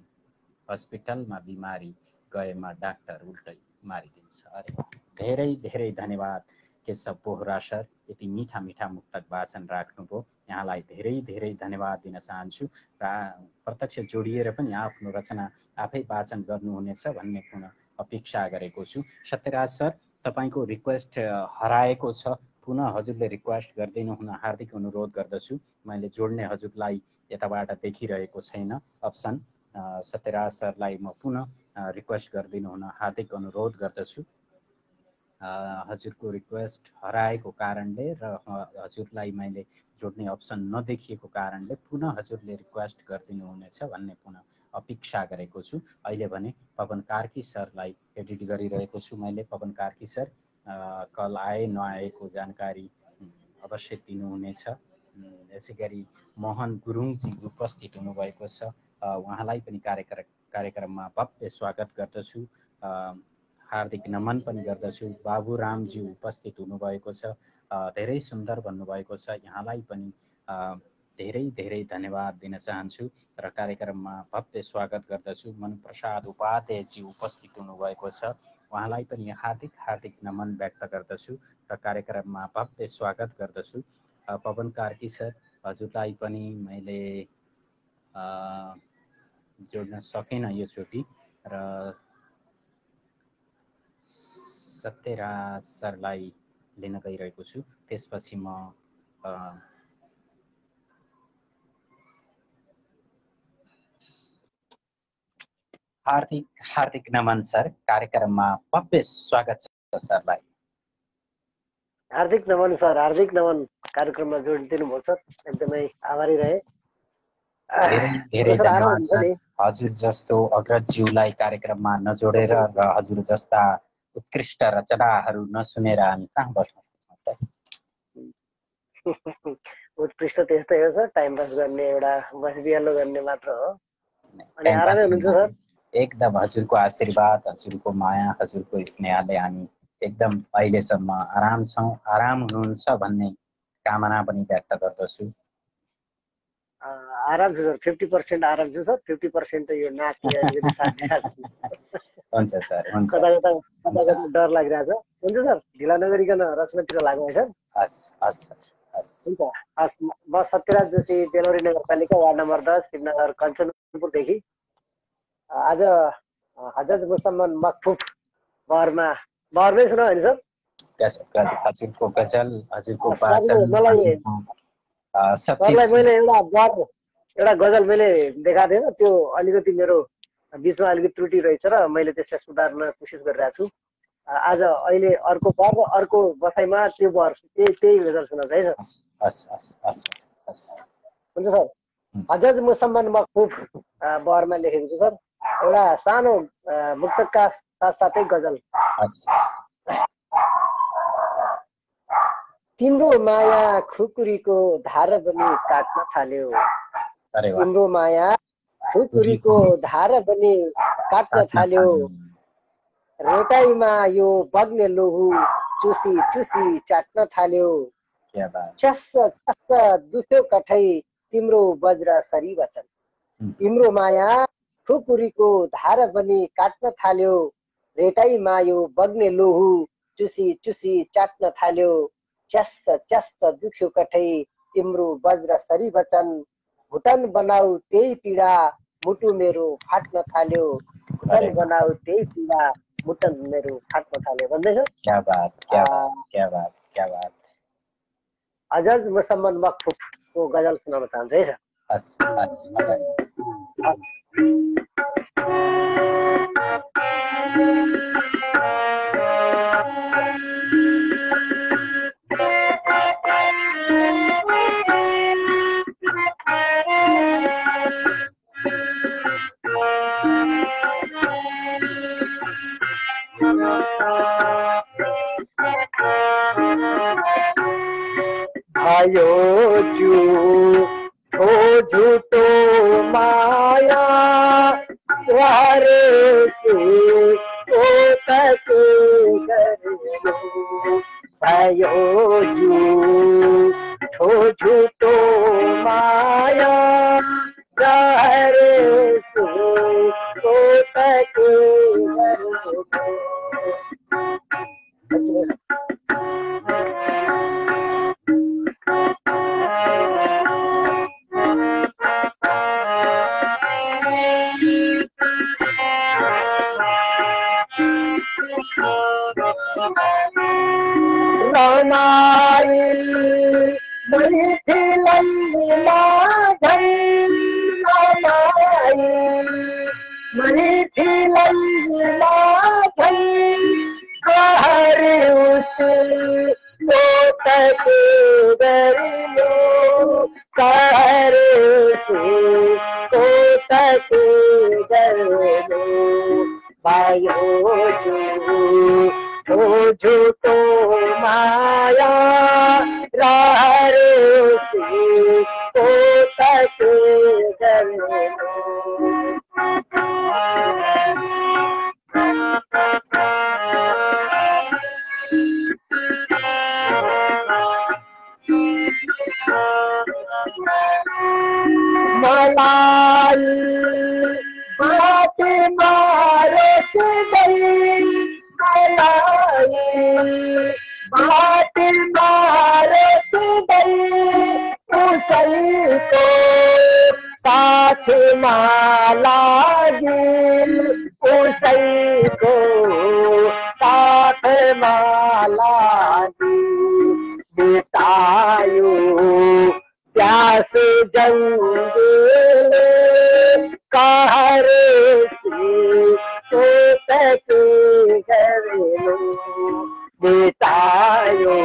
हस्पिटलमा बिमारी गएमा डाक्टर उल्टै मारिदिन्छ। अरे धेरै धेरै धन्यवाद केशव बोहरा सर, यति मिठा मिठा मुक्तक वाचन राख्नुभयो। यहाँलाई धेरै धेरै धन्यवाद दिन चाहन्छु र प्रत्यक्ष जोडिएर पनि आफ्नो रचना आफै वाचन गर्नुहुनेछ भन्ने पुनः अपेक्षा गरेको छु। सत्यराज सर, तपाईँको रिक्वेस्ट हराएको छ, पुनः हजुरले रिक्वेस्ट गरिदिनु हुन हार्दिक अनुरोध गर्दछु। मैले जोड्ने हजुरलाई यताबाट देखिरहेको छैन अप्सन। सत्यराज सरलाई म पुनः रिक्वेस्ट गरिदिनु हुन हार्दिक अनुरोध गर्दछु। हजुरको रिक्वेस्ट हराएको कारणले र हजुरलाई मैले जोड्ने अप्सन नदेखिएको कारणले पुनः हजुरले रिक्वेस्ट गरिदिनु हुनेछ भन्ने पुनः अपेक्षा गरेको छु। अहिले भने पवन कार्की सरलाई एडिट गरिरहेको छु मैले। पवन कार्की सर, कल आए नआएको जानकारी अवश्य दिनुहुनेछ। यसै गरी मोहन गुरुङजी उपस्थित हुनुभएको छ, उहाँलाई पनि कार्यक्रममा भव्य स्वागत गर्दछु, हार्दिक नमन पनि गर्दछु। बाबुरामजी उपस्थित हुनुभएको छ, धेरै सुन्दर भन्नुभएको छ, यहाँलाई पनि धेरै धेरै धन्यवाद दिन चाहन्छु र कार्यक्रममा भव्य स्वागत गर्दछु। मनप्रसाद उपाध्यायजी उपस्थित हुनुभएको छ, उहाँलाई पनि हार्दिक हार्दिक नमन व्यक्त गर्दछु र कार्यक्रममा भव्य स्वागत गर्दछु। पवन कार्की सर, हजुरलाई पनि मैले जोड्न सकेन योचोटि र सत्यराज सरलाई लिन गइरहेको छु। त्यसपछि म हार्दिक हार्दिक नमन सर, कार्यक्रममा भव्य स्वागत छ सरलाई। हार्दिक नमन सर, हार्दिक नमन। कार्यक्रममा जोडिदिनु भयो सर, एकदमै आभारी रहे। धेरै धन्यवाद सर। हजुर जस्तो अग्रजज्यूलाई कार्यक्रममा नजोडेर र हजुर जस्ता उत्कृष्ट रचनाहरू नसुनेर हामी कहाँ बस्न सक्छौँ सर? उत्कृष्ट त्यस्तै हो सर, टाइम पास गर्ने एउटा बसबिहालो गर्ने मात्र हो। अनि आरामै हुनुहुन्छ सर? एकदम हजुरको आशीर्वाद, हजुरको माया, हजुरको स्नेहले हामी एकदम अहिलेसम्म आराम छौँ। आराम हुनुहुन्छ भन्ने कामना पनि व्यक्त गर्दछु। आराम छु सर, 50% आराम छु सर, 50% त यो नाकले अलिकति साथ दिइरहेको छ। हुन्छ सर, हुन्छ। कता डर लागिरहेछ। हुन्छ सर, ढिला नगरिकन रचनातिर लागौँ है सर। हस् हस् सर, हस्। हुन्छ, हस्। म सत्यराज जोशी, बेलौरी नगरपालिका वार्ड नम्बर 10, शिवनगर कञ्चनपुरदेखि आज हजरत मुसम्मन मकफुफ बहरमै सुनायो नि सर? हजुरको गजल, हजुरको सरले वाचन, मलाई हजुरको सब सरलाई चीज मैले एउटा गजल मैले देखाएको थिएँ त्यो अलिकति मेरो बिचमा अलिकति त्रुटि रहेछ र मैले त्यसलाई सुधार्न कोसिस गरिरहेको छु। आज अहिले अर्को बार र अर्को बसाइमा त्यो बार त्यही गजल सुनाउँछ है सर। हस् हस् हस् हस् हुन्छ सर। हजज मुसम्मन मखफुफ बहरमा लेखेको छु सर। एउटा सानो मुक्तकका साथसाथै गजल। तिम्रो माया खुकुरीको धार बनी काट्न थाल्यो। तिम्रो माया खुकुरीको धार बनी काट्न थाल्यो। रेटाइमा यो बग्ने लोहु चुसी चुसी चाट्न थाल्यो। चस्स चस्स दुख्यो कठै तिम्रो वज्र सरी वचन। तिम्रो माया खुकुरीको धार बनी काट्न थाल्यो। रेटाइमा यो बग्ने लोहु चुसी चुसी चाट्न थाल्यो। चस्स चस्स दुख्यो कठै तिम्रो वज्र सरी वचन। घुटन बनाऊ त्यही पीडा मुटु मेरो फाट्न थाल्यो। घुटन बनाऊ त्यही पीडा मुटन मेरो फाट्न थाल्यो भन्दैछ। क्या बात क्या बात क्या बात क्या बात। हजज मुसम्मन मखफुफको गजल सुनाउन चाहन्छु है सर। हस् हस् भयो झूठो झूठो माया सारे से तक भयो झूठो झूठो माया सारे से तक झूठो माया रे से तक मलाई बात मारत गई बात मारत गई उसी को साथ माला गिल उसी को साथ माला बितायो प्यास जंगल कहर से तो तक बितायो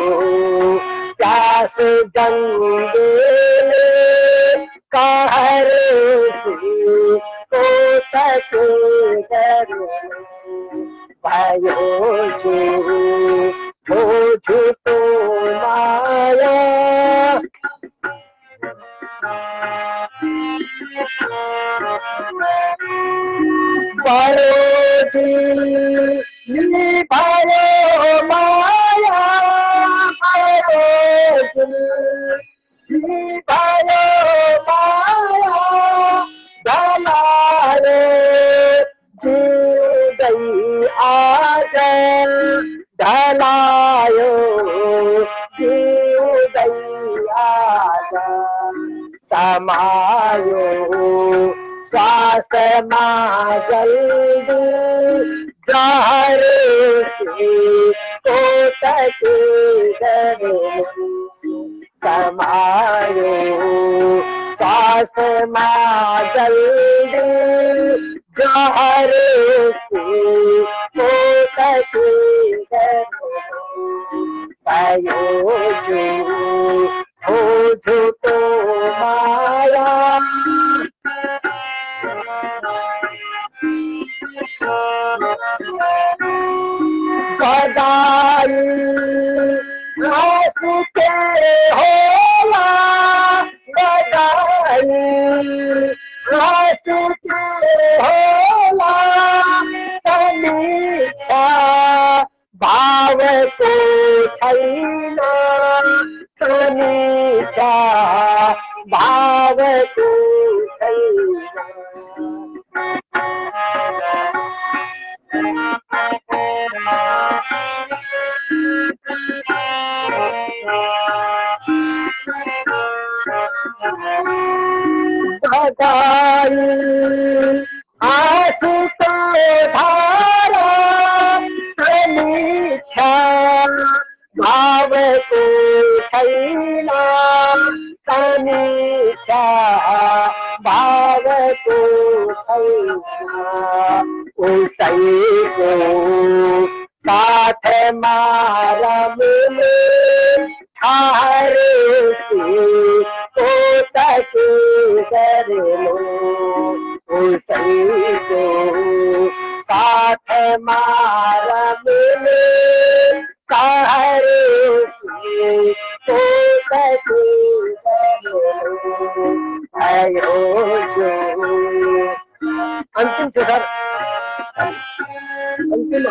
प्यास जंगल कहर से तो तक भयो झूठो माया भयो माया भयो माया ढलायो जिउँदै आज ढलायो जिउँदै आज समायो श्वासमा जल्दी जहर से कोटके गरेनु समायो श्वासमा जल्दी जहर से कोटके गरेनु पायो जो हो झूठो माया बधाई आंसू तेरे होला बधाई आंसू तेरे होला समीक्षा भाव को छैना समीक्षा भाव को छैना बधाई आंसू को धारा समीक्षा भाव को छैना समीक्षा भाव को छैना उसैको साथ मारा मिले ठारे से कोटके गरेनु उसैको साथ मारा मिले ठारे से कोटके गरेनु आयो जो अंतिम छ सर अंतिम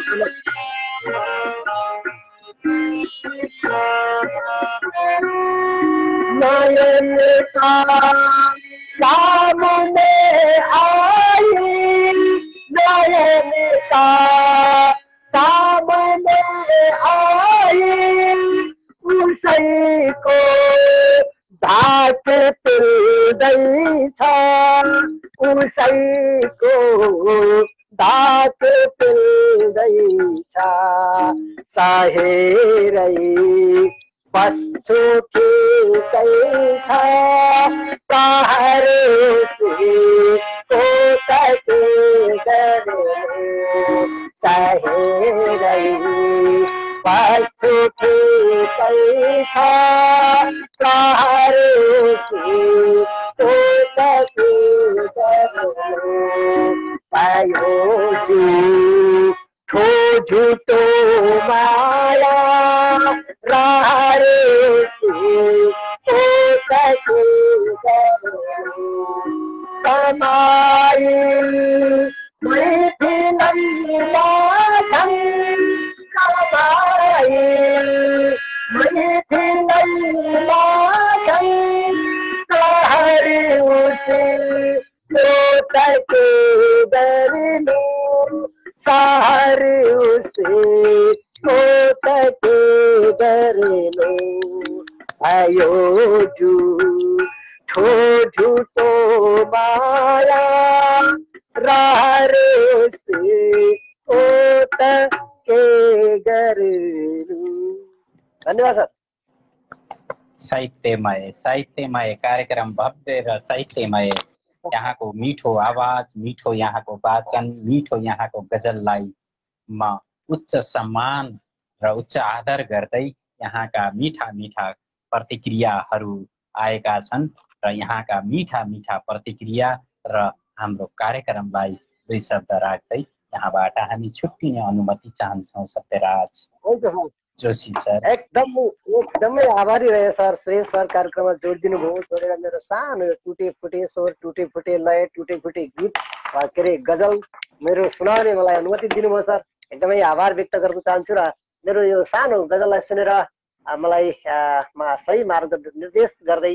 नयन का सामने आई नयन का सामने आई उसै को धाक पिल्दैछ उसै को धाक पिल्दैछ सहेरै बस्छु ठिकै छ प्रहरे से कोटके गरेनु सहेरै बस्छु ठिकै छ प्रहरे से कोटके गरेनु पायो झुठो झुठो माया रारे से कोटके गरेनु कमाई मैथिलैमा झन् कमाई मैथिलैमा झन् सहरी उठे कोटके गरेनु सहरी उसे कोटके गरेनु आयो झुठो झुठो माया रारे से कोटके गरेनु। धन्यवाद सर। साहित्यमय कार्यक्रम भव्य र साहित्यमय यहाँको मिठो आवाज मिठो यहाँको वाचन मिठो यहाँको गजललाई म उच्च सम्मान र उच्च आदर गर्दै यहाँका मिठा मिठा प्रतिक्रियाहरू आएका छन् र यहाँका मिठा मिठा प्रतिक्रिया र हाम्रो कार्यक्रमलाई दुई शब्द राख्दै यहाँबाट हामी छुट्टिने अनुमति चाहन्छौँ। सत्यराज जोशी सर एकदमै आभारी रहे सर। श्रेय सर कार्यक्रममा जोडिदिनु भयो, जोडेर मेरो सानो टुटे फुटे स्वर टुटे फुटे लय टुटे फुटे गीत के अरे गजल मेरो सुनाउने मलाई अनुमति दिनुभयो सर। एकदमै आभार व्यक्त गर्न चाहन्छु र मेरो यो सानो गजललाई सुनेर मलाई सही मार्ग निर्देश गर्दै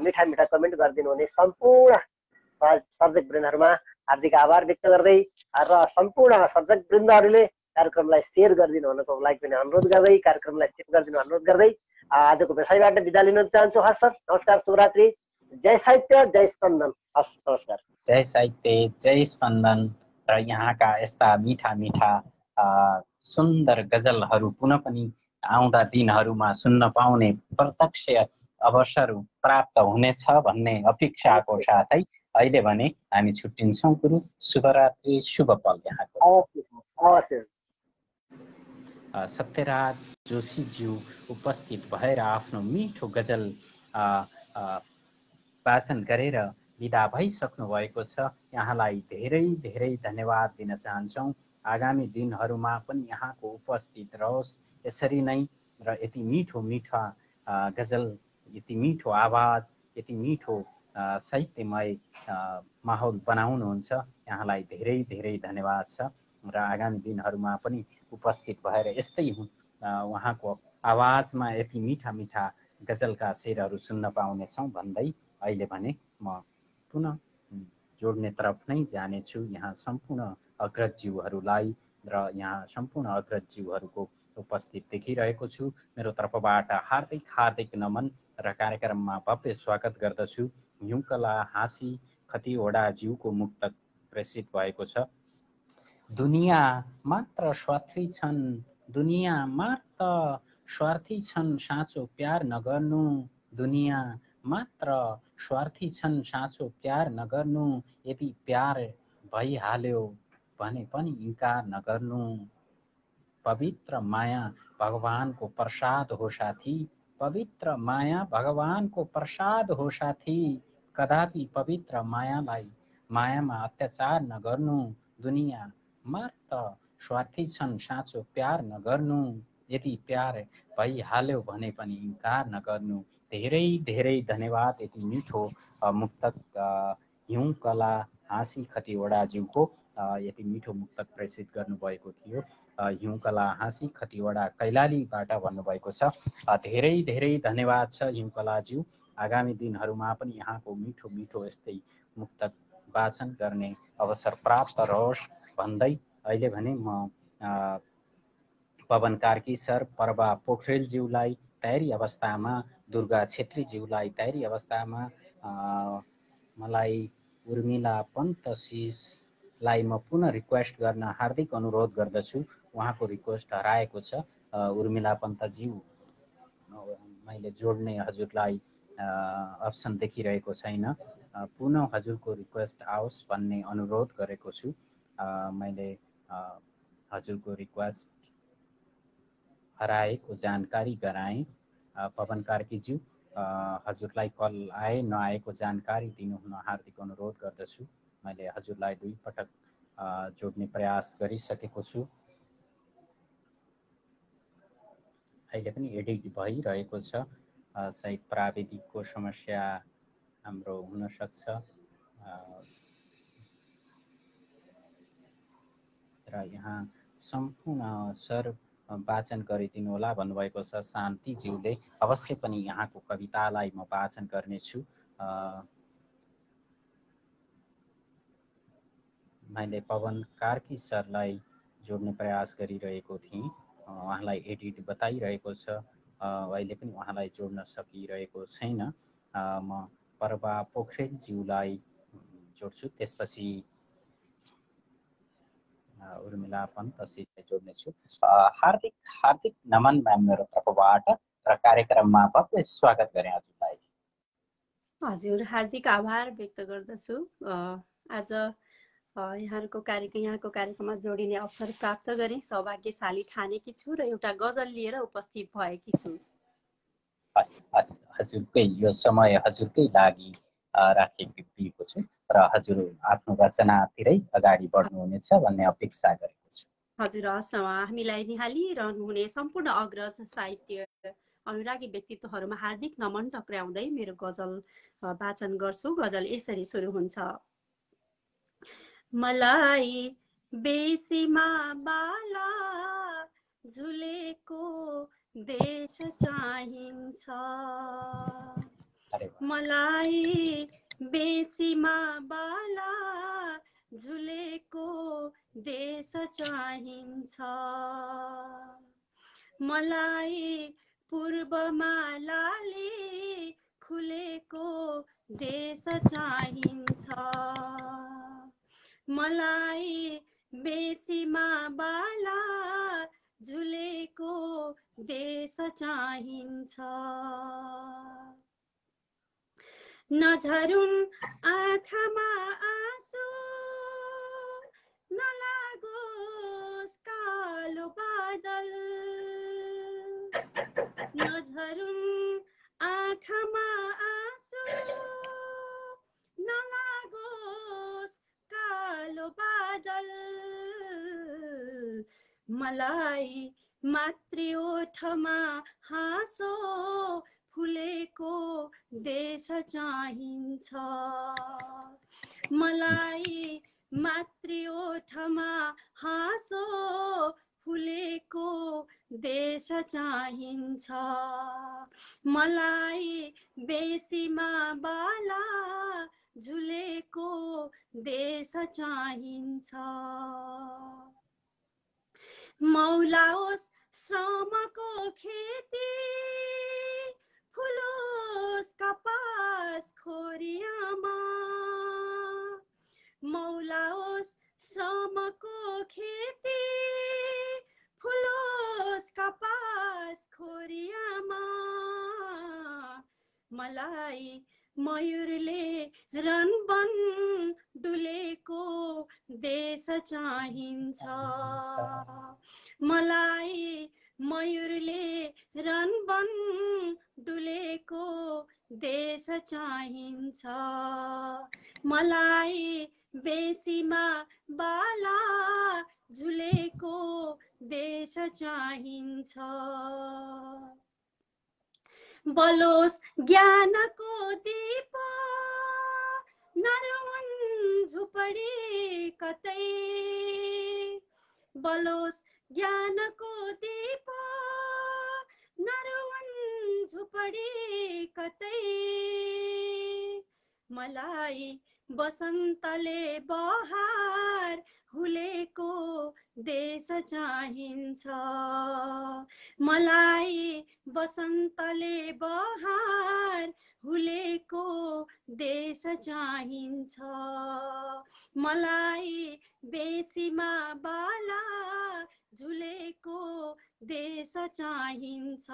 मिठा मिठा कमेन्ट गरिदिनु हुने सम्पूर्ण सर्जक वृन्दहरूमा हार्दिक आभार व्यक्त गर्दै र सम्पूर्ण सर्जक वृन्दहरूले कार्यक्रमलाई शेयर गरिदिनु हुनको लागि पनि अनुरोध गर्दै कार्यक्रमलाई शेयर गरिदिनु अनुरोध गर्दै आजको विषयबाट बिदा लिन चाहन्छु। हस् सर, नमस्कार, शुभरात्रि। जय साहित्य, जय स्पन्दन। हस्, नमस्कार। जय साहित्य, जय स्पन्दन। र यहाँका यस्ता मिठा मिठा सुन्दर गजलहरू पुनः पनि आउँदा दिनहरूमा सुन्न पाउने प्रत्यक्ष अवसर प्राप्त हुनेछ भन्ने अपेक्षाको साथै अहिले भने हामी छुट्टिन्छौँ गुरु। शुभरात्रि, शुभ पल यहाँको। अवश्य। सत्यराज जोशीज्यू उपस्थित भएर आफ्नो मिठो गजल वाचन गरेर विदा भइसक्नु भएको छ। यहाँलाई धेरै धेरै धन्यवाद दिन चाहन्छौँ। आगामी दिनहरूमा पनि यहाँको उपस्थित रहोस् यसरी नै र यति मिठो मिठा गजल, यति मिठो आवाज, यति मिठो साहित्यमय माहौल बनाउनुहुन्छ। यहाँलाई धेरै धेरै धन्यवाद छ र आगामी दिनहरूमा पनि उपस्थित भएर यस्तै उहाँको आवाजमा यति मिठा मिठा गजलका शेरहरू सुन्न पाउनेछौँ भन्दै अहिले भने म पुनः जोड्ने तरफ नै जानेछु। यहाँ सम्पूर्ण अग्रजज्यूहरूलाई र यहाँ सम्पूर्ण अग्रजज्यूहरूको उपस्थित देखिरहेको छु। मेरो तर्फबाट हार्दिक हार्दिक नमन र कार्यक्रममा भव्य स्वागत गर्दछु। हिउँकला हाँसी खतिवडाज्यूको मुक्तक प्रेषित भएको छ। दुनियाँ मात्र स्वार्थी छन्, दुनियाँ मात्र स्वार्थी छन्, साँचो प्यार नगर्नु। दुनियाँ मात्र स्वार्थी छन्, साँचो प्यार नगर्नु। यदि प्यार भइहाल्यो भने पनि इन्कार नगर्नु। पवित्र माया भगवानको प्रसाद हो साथी, पवित्र माया भगवानको प्रसाद हो साथी। कदापि पवित्र मायामा अत्याचार नगर्नु। दुनियाँ मात्र स्वार्थी छन्, साँचो प्यार नगर्नु। यदि प्यार भइहाल्यो भने पनि इन्कार नगर्नु। धेरै धेरै धन्यवाद। यति मिठो मुक्तक हिउँकला हाँसी खतिवडाज्यूको यति मिठो मुक्तक प्रेषित गर्नुभएको थियो। हिउँकला हाँसी खतिवडा कैलालीबाट भन्नुभएको छ। धेरै धेरै धन्यवाद छ हिउँकलाज्यू। आगामी दिनहरूमा पनि यहाँको मिठो मिठो यस्तै मुक्तक वाचन गर्ने अवसर प्राप्त रहोस् भन्दै अहिले भने म पवन कार्की सर, प्रभा पोखरेलज्यूलाई तयारी अवस्थामा, दुर्गा छेत्रीज्यूलाई तयारी अवस्थामा, मलाई उर्मिला पन्तशीषलाई म पुनः रिक्वेस्ट गर्न हार्दिक अनुरोध गर्दछु। उहाँको रिक्वेस्ट हराएको छ। उर्मिला पन्तज्यू मैले जोड्ने हजुरलाई अप्सन देखिरहेको छैन। पुनः हजुरको रिक्वेस्ट आओस् भन्ने अनुरोध गरेको छु। मैले हजुरको रिक्वेस्ट हराएको जानकारी गराएँ। पवन कार्कीज्यू, हजुरलाई कल आए नआएको जानकारी दिनुहुन हार्दिक अनुरोध गर्दछु। मैले हजुरलाई 2 पटक जोड्ने प्रयास गरिसकेको छु। अहिले पनि एडिट भइरहेको छ। सायद प्राविधिकको समस्या हाम्रो हुन सक्छ र यहाँ सम्पूर्ण सर वाचन गरिदिनु होला भन्नुभएको छ शान्तिज्यूले। अवश्य पनि यहाँको कवितालाई म वाचन गर्नेछु। मैले पवन कार्की सरलाई जोड्ने प्रयास गरिरहेको थिएँ। उहाँलाई एडिट बताइरहेको छ। अहिले पनि उहाँलाई जोड्न सकिरहेको छैन। म प्रभा पोखरेलज्यूलाई जोड्छु, त्यसपछि उर्मिला पन्तशीषलाई जोड्नेछु। हार्दिक हार्दिक नमन म्याम मेरो तर्फबाट र कार्यक्रममा भव्य स्वागत गरेँ हजुरलाई। हजुर, हार्दिक आभार व्यक्त गर्दछु। आज यहाँको कार्यक्रममा जोडिने अवसर प्राप्त गरेँ, सौभाग्यशाली ठानेकी छु र एउटा गजल लिएर उपस्थित भएकी छु। हजुरकै यो समय हजुरकै लागि राखेको छु र हजुर आफ्नो रचनातिरै अगाडि बढ्नुहुनेछ भन्ने अपेक्षा गरेको छु। हजुर, हामीलाई निहालिरहनुहुने सम्पूर्ण अग्रज साहित्य अनुरागी व्यक्तित्वहरूमा हार्दिक नमन टक्राउँदै मेरो गजल वाचन गर्छु। गजल यसरी सुरु हुन्छ। मलाई बेसीमा बाला झुलेको देश चाहिन्छ, मलाई बेसीमा बाला झुलेको देश चाहिन्छ, मलाई पूर्वमा लाली खुलेको देश चाहिन्छ, मलाई बेसीमा बाला झुलेको देश चाहिन्छ। नझरुन् आँखामा आँसु, नलागोस् कालो बादल। नझरुन् आँखामा आँसु, नलागोस् कालो बादल। मलाई मातृ ओठमा हाँसो फुलेको देश चाहिन्छ। मलाई मातृ ओठमा हाँसो फुलेको देश चाहिन्छ। मलाई बेसीमा बाला झुलेको देश चाहिन्छ। मौलाओस् श्रमको खेती, फुलोस् कपास खोरियामा। मौलाओस् श्रमको खेती, फुलोस् कपास खोरियामा। मलाई मयूरले रनवन डुलेको देश चाहिन्छ। मलाई मयूरले रनवन डुलेको देश चाहिन्छ। मलाई बेसीमा बाला झुलेको देश चाहिन्छ। बलोस् ज्ञानको दीप, नरवन झुपडी कतै। बलोस् ज्ञानको दीप, नरवन झुपडी कतै। मलाई बसन्तले बहार हुलेको देश चाहिन्छ। मलाई बसन्तले बहार हुलेको देश चाहिन्छ। मलाई बेसीमा बाला झुलेको देश चाहिन्छ।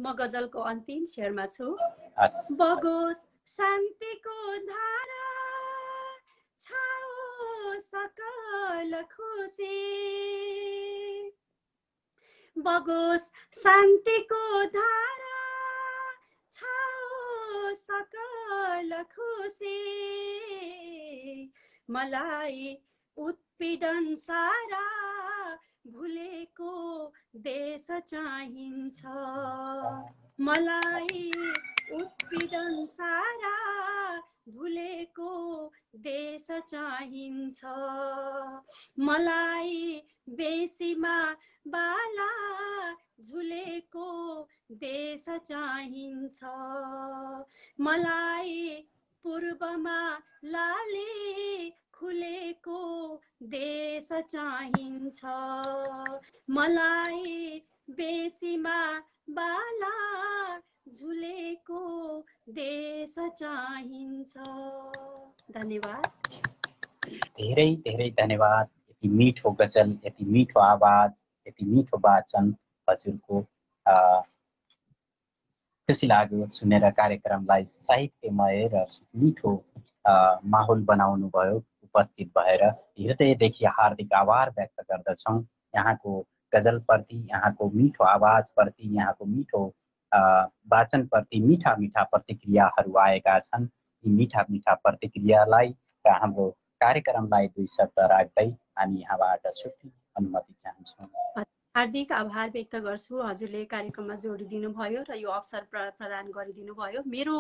म गजलको अन्तिम शेरमा छु। बगोस् शान्तिको धारा, छाओ सकल खुसी। बगोस् शान्तिको धारा, छाओ सकल खुसी। मलाई उत्पीडन सारा भुलेको देश चाहिन्छ। मलाई उत्पीडन सारा भुलेको देश चाहिन्छ। मलाई बेसीमा बाला झुलेको देश चाहिन्छ। मलाई पूर्वमा लाली खुलेको देश चाहिन्छ। मलाई बेसीमा बाला झुलेको देश चाहिन्छ। धन्यवाद। धेरै धेरै धन्यवाद। यति मिठो गजल, यति मिठो आवाज, यति मिठो वाचन हजुरको खुसी लाग्यो सुनेर। कार्यक्रमलाई साहित्यमय र मिठो माहौल बनाउनु भयो उपस्थित भएर। हृदयदेखि हार्दिक आभार व्यक्त गर्दछौँ यहाँको गजलप्रति, यहाँको मिठो आवाजप्रति, यहाँको मिठो वाचनप्रति। मिठा मिठा प्रतिक्रियाहरू आएका छन्। यी मिठा मिठा प्रतिक्रियालाई र हाम्रो कार्यक्रमलाई दुई शब्द राख्दै हामी यहाँबाट छुट्टी अनुमति चाहन्छौँ। हार्दिक आभार व्यक्त गर्छु हजुरले कार्यक्रममा जोडिदिनु भयो र यो अवसर प्रदान गरिदिनु भयो। मेरो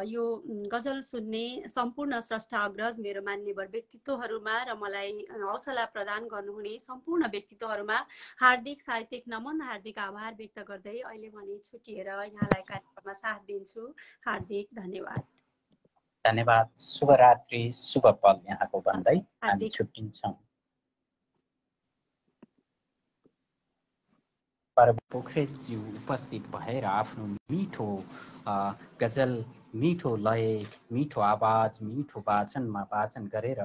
यो गजल सुन्ने सम्पूर्ण स्रष्टा अग्रज, मेरो मान्यवर व्यक्तित्वहरूमा र मलाई हौसला प्रदान गर्नुहुने सम्पूर्ण व्यक्तित्वहरूमा हार्दिक साहित्यिक नमन, हार्दिक आभार व्यक्त गर्दै अहिले भने छुटिएर यहाँलाई कार्यक्रममा साथ दिन्छु। हार्दिक धन्यवाद। धन्यवाद। शुभरात्रि, शुभ पल यहाँको भन्दै हामी छुट्टिन्छौँ। परम पोखरेलज्यू उपस्थित भएर आफ्नो मिठो गजल, मिठो लय, मिठो आवाज, मिठो वाचनमा वाचन गरेर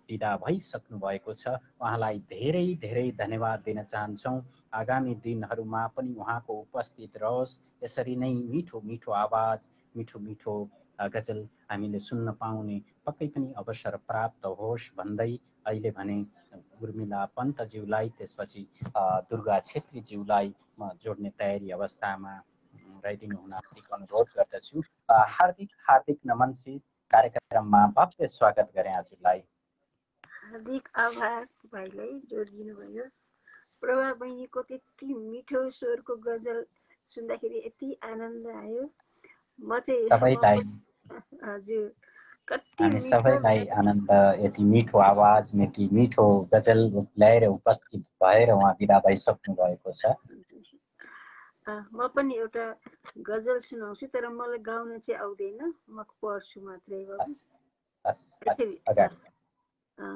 विदा भइसक्नु भएको छ। उहाँलाई धेरै धेरै धन्यवाद दिन चाहन्छौँ। आगामी दिनहरूमा पनि उहाँको उपस्थित रहोस्। यसरी नै मिठो मिठो आवाज, मिठो मिठो गजल हामीले सुन्न पाउने पक्कै पनि अवसर प्राप्त होस् भन्दै अहिले भने उर्मिला पन्तज्यूलाई, त्यसपछि दुर्गा छेत्रीज्यूलाई म जोड्ने तयारी अवस्थामा रहिदिनु हुन हार्दिक अनुरोध गर्दछु। हार्दिक हार्दिक नमन शीष, कार्यक्रममा भव्य स्वागत गरे हजुरलाई। हार्दिक आभार भाइलाई जोडिदिनु भयो। प्रभा बहिनीको त्यति मिठो स्वरको गजल सुन्दाखेरि यति आनन्द आयो। म चाहिँ सबैलाई हजुर कति हामी सबैलाई आनन्द, यति मिठो आवाज, यति मिठो गजल ल्याएर उपस्थित भएर उहाँ विदा भइसक्नु भएको छ। म पनि एउटा गजल सुनाउँछु, तर मलाई गाउन चाहिँ आउँदैन, म पढ्छु मात्रै हो।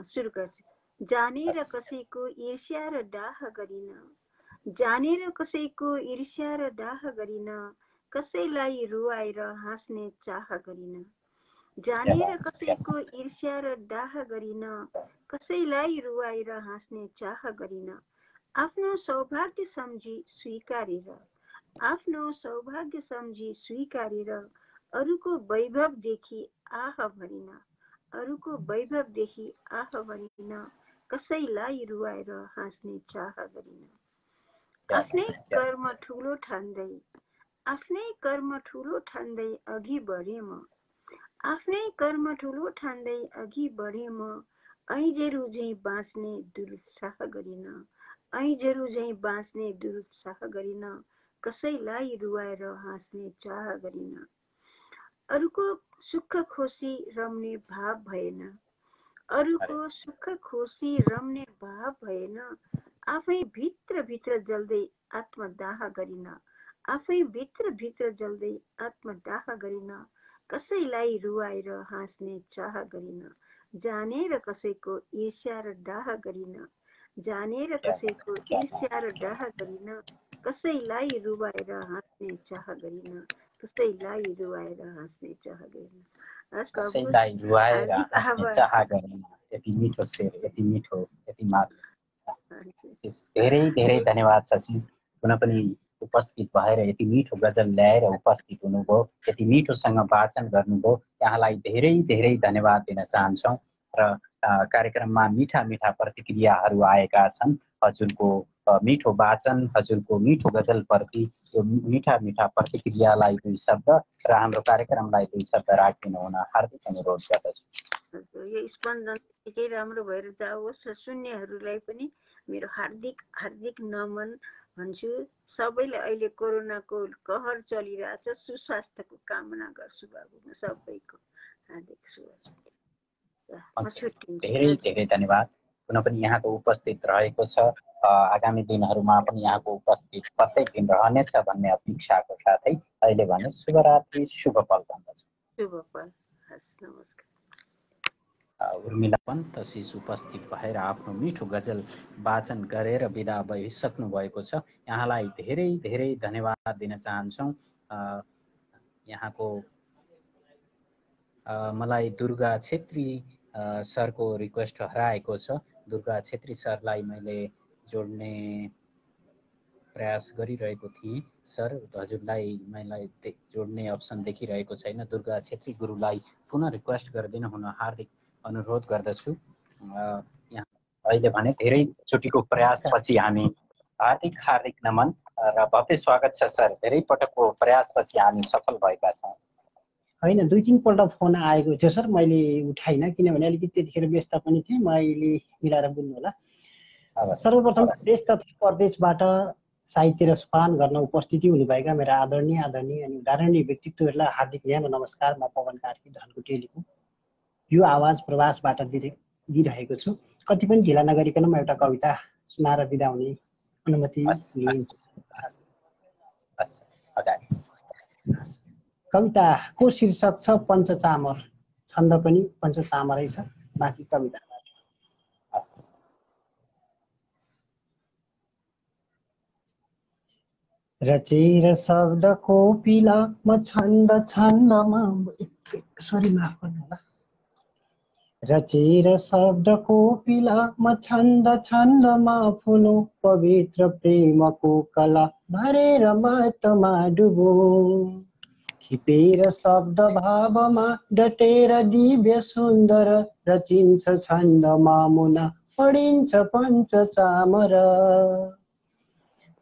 सुरु गर्छु। जानेर कसैको ईर्ष्या र डाह गरिन, जानेर कसैको ईर्ष्या र डाह गरिन, कसैलाई रुवाएर हाँस्ने चाह गरिन। जानेर कसैको ईर्ष्या र डाह गरिन, कसैलाई रुवाएर हाँस्ने चाह गरिन। आफ्नो सौभाग्य सम्झी स्वीकारेर, आफ्नो सौभाग्य सम्झी स्वीकारेर अरूको वैभवदेखि आह भरिन, अरूको वैभवदेखि आह भरिन, कसैलाई रुवाएर हाँस्ने चाह गरिन। आफ्नै कर्म ठुलो ठान्दै, आफ्नै कर्म ठुलो ठान्दै अघि बढे म, आफ्नै कर्म ठुलो ठान्दै अघि बढे म, ऐजेरू झैँ बाँच्ने दुरुत्साह गरिन, ऐजेरू झैँ बाँच्ने दुरुत्साह गरिन, कसैलाई रुवाएर हाँस्ने चाह गरिन। अरूको सुख खुसी रम्ने भाव भएन, अरूको सुख खुसी रम्ने भाव भएन, आफै भित्र भित्र जल्दै आत्मदाह गरिन, आफै भित्र भित्र जल्दै आत्मदाह गरिन, कसैलाई रुवाएर हाँस्ने चाह गरिन। जानेर कसैको ईर्ष्या र डाह गरिन, जानेर कसैको ईर्ष्या र डाह गरिन, कसैलाई रुवाएर हाँस्ने चाह गरिन, कसैलाई रुवाएर हाँस्ने चाह गरिन। कसैलाई रुवाएर हाँस्ने चाह गरिन। यति मिठो शेर, यति मिठो, यति मात्र। धेरै धेरै धन्यवाद छ शीष, पुनः पनि उपस्थित भएर यति मिठो गजल ल्याएर उपस्थित हुनुभयो, यति मिठोसँग वाचन गर्नुभयो। यहाँलाई धेरै धेरै धन्यवाद दिन चाहन्छौँ। र कार्यक्रममा मिठा मिठा प्रतिक्रियाहरू आएका छन्। हजुरको मिठो वाचन, हजुरको मिठो गजलप्रति यो मिठा मिठा प्रतिक्रियालाई दुई शब्द र हाम्रो कार्यक्रमलाई दुई शब्द राखिदिनु हुन हार्दिक अनुरोध गर्दछु। यो स्पन्दन निकै राम्रो भएर जाओस् र सुन्नेहरूलाई पनि मेरो हार्दिक हार्दिक नमन भन्छु। सबैले अहिले कोरोनाको कहर चलिरहेछ, सुस्वास्थ्यको कामना गर्छु बाबु, म सबैको हार्दिक शुभकामना। धेरै धेरै धन्यवाद। पुनः पनि यहाँको उपस्थित रहेको छ। आगामी दिनहरूमा पनि यहाँको उपस्थित प्रत्येक दिन रहनेछ भन्ने अपेक्षाको साथै अहिले भने शुभरात्रि, शुभ पल भन्दछु। शुभ पल, नमस्कार। उर्मिला पन्त शीष उपस्थित भएर आफ्नो मिठो गजल वाचन गरेर विदा भइसक्नु भएको छ। यहाँलाई धेरै धेरै धन्यवाद दिन चाहन्छौँ। यहाँको मलाई दुर्गा छेत्री सरको रिक्वेस्ट हराएको छ। दुर्गा छेत्री सरलाई मैले जोड्ने प्रयास गरिरहेको थिएँ। सर, हजुरलाई मलाई जोड्ने अप्सन देखिरहेको छैन। दुर्गा छेत्री गुरुलाई पुनः रिक्वेस्ट गरिदिनु हुन हार्दिक अनुरोध गर्दछु। यहाँ अहिले भने धेरैचोटिको प्रयासपछि हामी हार्दिक हार्दिक नमन र भव्य स्वागत छ सर। धेरै पटकको प्रयासपछि हामी सफल भएका छौँ। होइन, 2-3 पल्ट फोन आएको थियो सर, मैले उठाइनँ किनभने अलिकति त्यतिखेर व्यस्त पनि थिएँ। म अहिले मिलाएर बोल्नु होला। सर्वप्रथम देश तथा प्रदेशबाट साहित्य र सोपान गर्न उपस्थिति हुनुभएका मेरा आदरणीय अनि उदाहरणीय व्यक्तित्वहरूलाई हार्दिक न्यानो नमस्कार। म पवन कार्की धनकुटेलीको यो आवाज प्रवासबाट दिइरहेको छु। कति पनि ढिला नगरिकन म एउटा कविता सुनाएर बिदा हुने अनुमति लिन्छु। कविताको शीर्षक छ पञ्चचामर, छन्द पनि पञ्चचामरै छ। बाँकी कविताबाट रचेर शब्दको पिला म छन्द छन्दमा सरी माफ गर्नु होला रचेर शब्दको पिला म छन्द छन्दमा फुलो पवित्र प्रेमको कला भरेर मतमा डुबो खिपेर शब्द भावमा डटेर दिव्य सुन्दर रचिन्छ छन्दमा मुना पढिन्छ पञ्चचामर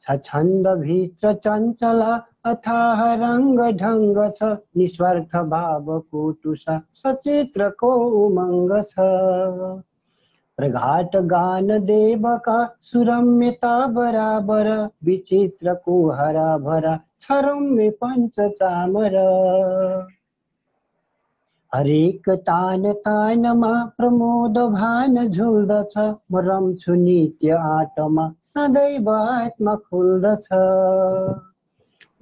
छ छन्द भित्र चञ्चला अथाह रङ्ग ढङ्ग छ निस्वार्थ भावको टुसा सचित्रको उमङ्ग छ प्रघाट गान देवका सुरम्यता बराबर विचित्रको हरा भरा छ रम्य पञ्चचामर हरेक तान तानमा प्रमोद भान झुल्दछ म रम्छु नित्य आटमा सदैव आत्मा खुल्दछ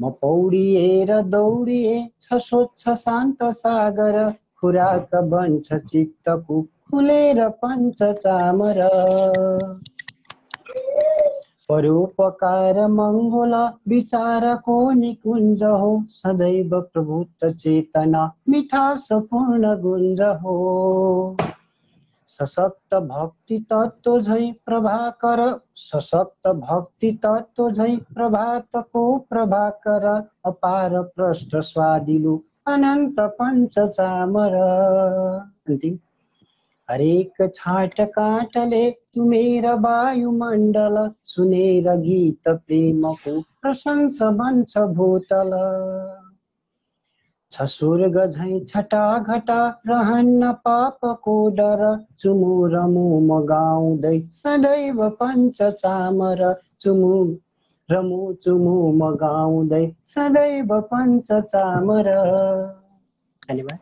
म पौडिएर दौडिए छ स्वच्छ शान्त सागर खुराक बन्छ चित्तको खुलेर पञ्चचामर परोपकार मङ्गल विचारको निकुञ्ज हो सदैव प्रभुत चेतना मिठास पूर्ण गुञ्ज हो सशक्त भक्ति तत्व झै प्रभाकर सशक्त भक्ति तत्व झै प्रभातको प्रभाकर अपार प्रष्ट स्वादिलो अनन्त पञ्चचामर अन्तिम हरेक छाट काटले तुमेर वायुमण्डल सुनेर गीत प्रेमको प्रशंसा बन्छ भूतल छ स्वर्ग झै छटा घटा रहन्न पापको डर चुमु रमु म गाउँदै सदैव पञ्चचामर चुमु रमु चुमु म गाउँदै सदैव पञ्चचामर। धन्यवाद।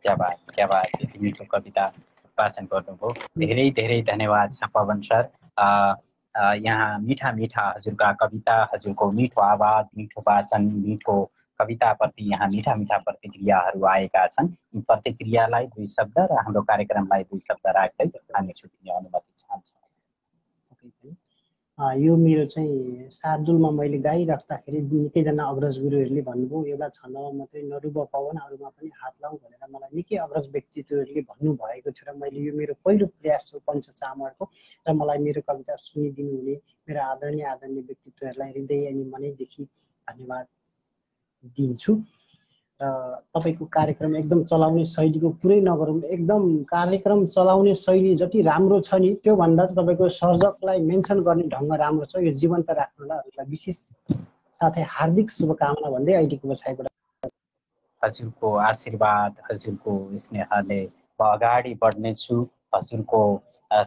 क्या बात यति मिठो कविता वाचन गर्नुभयो। धेरै धेरै धन्यवाद पवन सर। यहाँ मिठा मिठा हजुरका कविता, हजुरको मिठो आवाज, मिठो वाचन, मिठो कविताप्रति यहाँ मिठा मिठा प्रतिक्रियाहरू आएका छन्। यी प्रतिक्रियालाई 2 शब्द र हाम्रो कार्यक्रमलाई 2 शब्द राख्दै हामी छुट्टिने अनुमति चाहन्छौँ। यो मेरो चाहिँ शार्दुलमा मैले गाइराख्दाखेरि निकैजना अग्रज गुरुहरूले भन्नुभयो एउटा छन्दमा मात्रै नडुब पवन अरूमा पनि हात लाउँ भनेर मलाई निकै अग्रज व्यक्तित्वहरूले भन्नुभएको थियो र मैले यो मेरो पहिलो प्रयास हो पञ्चचामरको र मलाई मेरो कविता सुनिदिनु हुने मेरो आदरणीय व्यक्तित्वहरूलाई हृदय अनि मनैदेखि धन्यवाद दिन्छु। र तपाईको कार्यक्रम एकदम चलाउने शैलीको पुरै नगरौँ, एकदम कार्यक्रम चलाउने शैली जति राम्रो छ नि त्यो भन्दा चाहिँ तपाईको सर्जकलाई मेन्सन गर्ने ढङ्ग राम्रो छ। यो जीवन्त राख्नुलाई हजुरलाई विशेष साथै हार्दिक शुभकामना भन्दै अहिलेको बसाइबाट हजुरको आशीर्वाद, हजुरको स्नेहले म अगाडि बढ्नेछु। हजुरको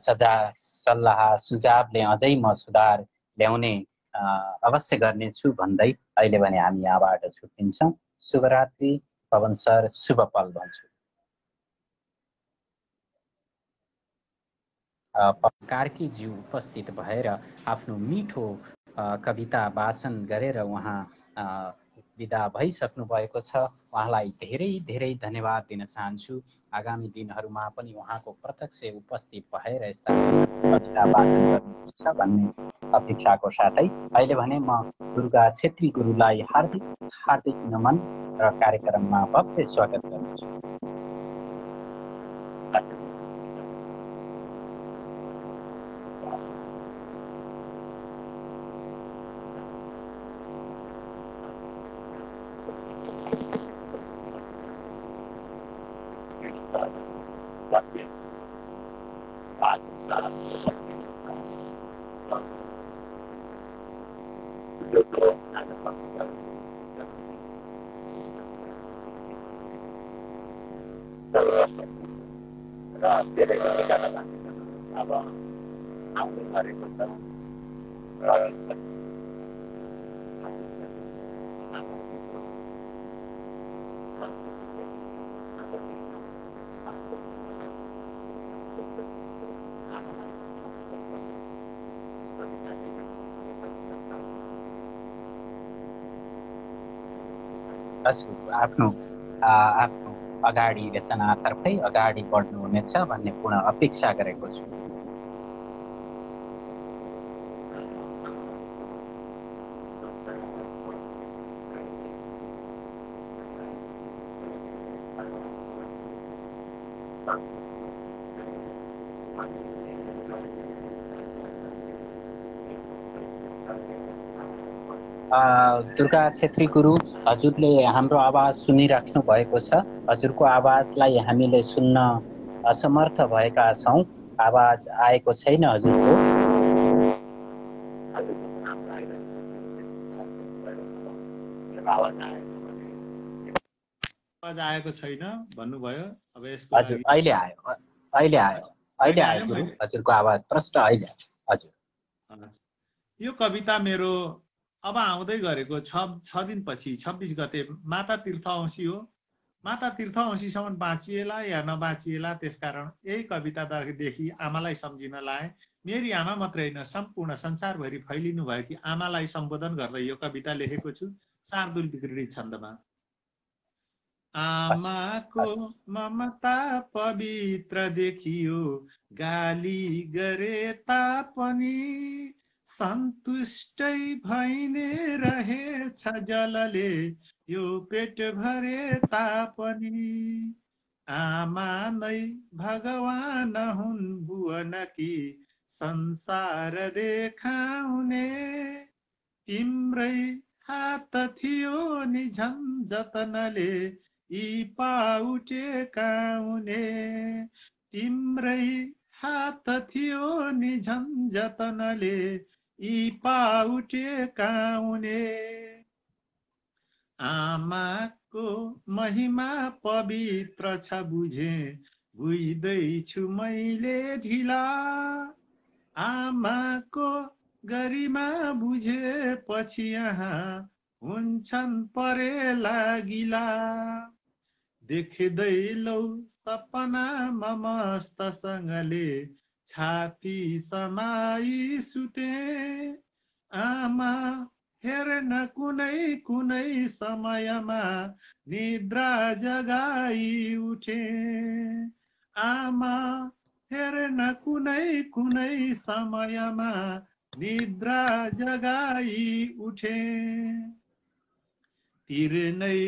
सल्लाह सुझावले अझै म सुधार ल्याउने अवश्य गर्नेछु भन्दै अहिले भने हामी यहाँबाट छुट्टिन्छौँ। शुभरात्रि पवन सर, शुभ पल भन्छु। कार्कीज्यू उपस्थित भएर आफ्नो मिठो कविता वाचन गरेर उहाँ विदा भइसक्नु भएको छ। उहाँलाई धेरै धेरै धन्यवाद दिन चाहन्छु। आगामी दिनहरूमा पनि उहाँको प्रत्यक्ष उपस्थित भएर यस्ता कविता वाचन गर्नुहुन्छ भन्ने अपेक्षाको साथै अहिले भने म दुर्गा छेत्री गुरुलाई हार्दिक हार्दिक नमन र कार्यक्रममा भव्य स्वागत गर्दछु। आफ्नो अगाडि रचनातर्फै अगाडि बढ्नुहुनेछ भन्ने पूर्ण अपेक्षा गरेको छु। दुर्गा छेत्री गुरु, हजुरले हाम्रो आवाज सुनिराख्नु भएको छ। हजुरको आवाजलाई हामीले सुन्न असमर्थ भएका छौँ। आवाज आएको छैन हजुरको। आवाज आएको छैन भन्नुभयो। अब यसको हजुर अहिले आयो, अहिले आयो, अहिले आयो गुरु। हजुरको आवाज प्रष्ट अहिले हजुर। यो कविता मेरो अब आउँदै गरेको 6 दिनपछि 26 गते माता तीर्थ औँसी हो। माता तीर्थ औँसीसम्म बाँचिएला या नबाँचिएला, त्यसकारण यही कवितादेखि आमालाई सम्झिन लाए। मेरी आमा मात्रै होइन, सम्पूर्ण संसारभरि फैलिनु भएकी आमालाई सम्बोधन गर्दै यो कविता लेखेको छु शार्दुल विकृति छन्दमा। आमाको ममता पवित्र देखियो, गाली गरे तापनि सन्तुष्टै भइने रहेछ जलले यो पेट भरे तापनि। आमा नै भगवान हुन् भुवनकी संसार देखाउने, तिम्रै हात थियो नि झन्झतनले यी पाउटे काउने। तिम्रै हात थियो नि झन्झतनले यी पाउटे काउने। आमाको महिमा पवित्र छ बुझे, बुझ्दैछु मैले ढिला। आमाको गरिमा बुझेपछि यहाँ हुन्छन् परेला गिला। देख्दै लौ सपनामा मस्तसँगले छाती समाई सुते। आमा हेर्न कुनै कुनै समयमा निद्रा जगाई उठे। आमा हेर्न कुनै कुनै समयमा निद्रा जगाई उठे। तिर्नै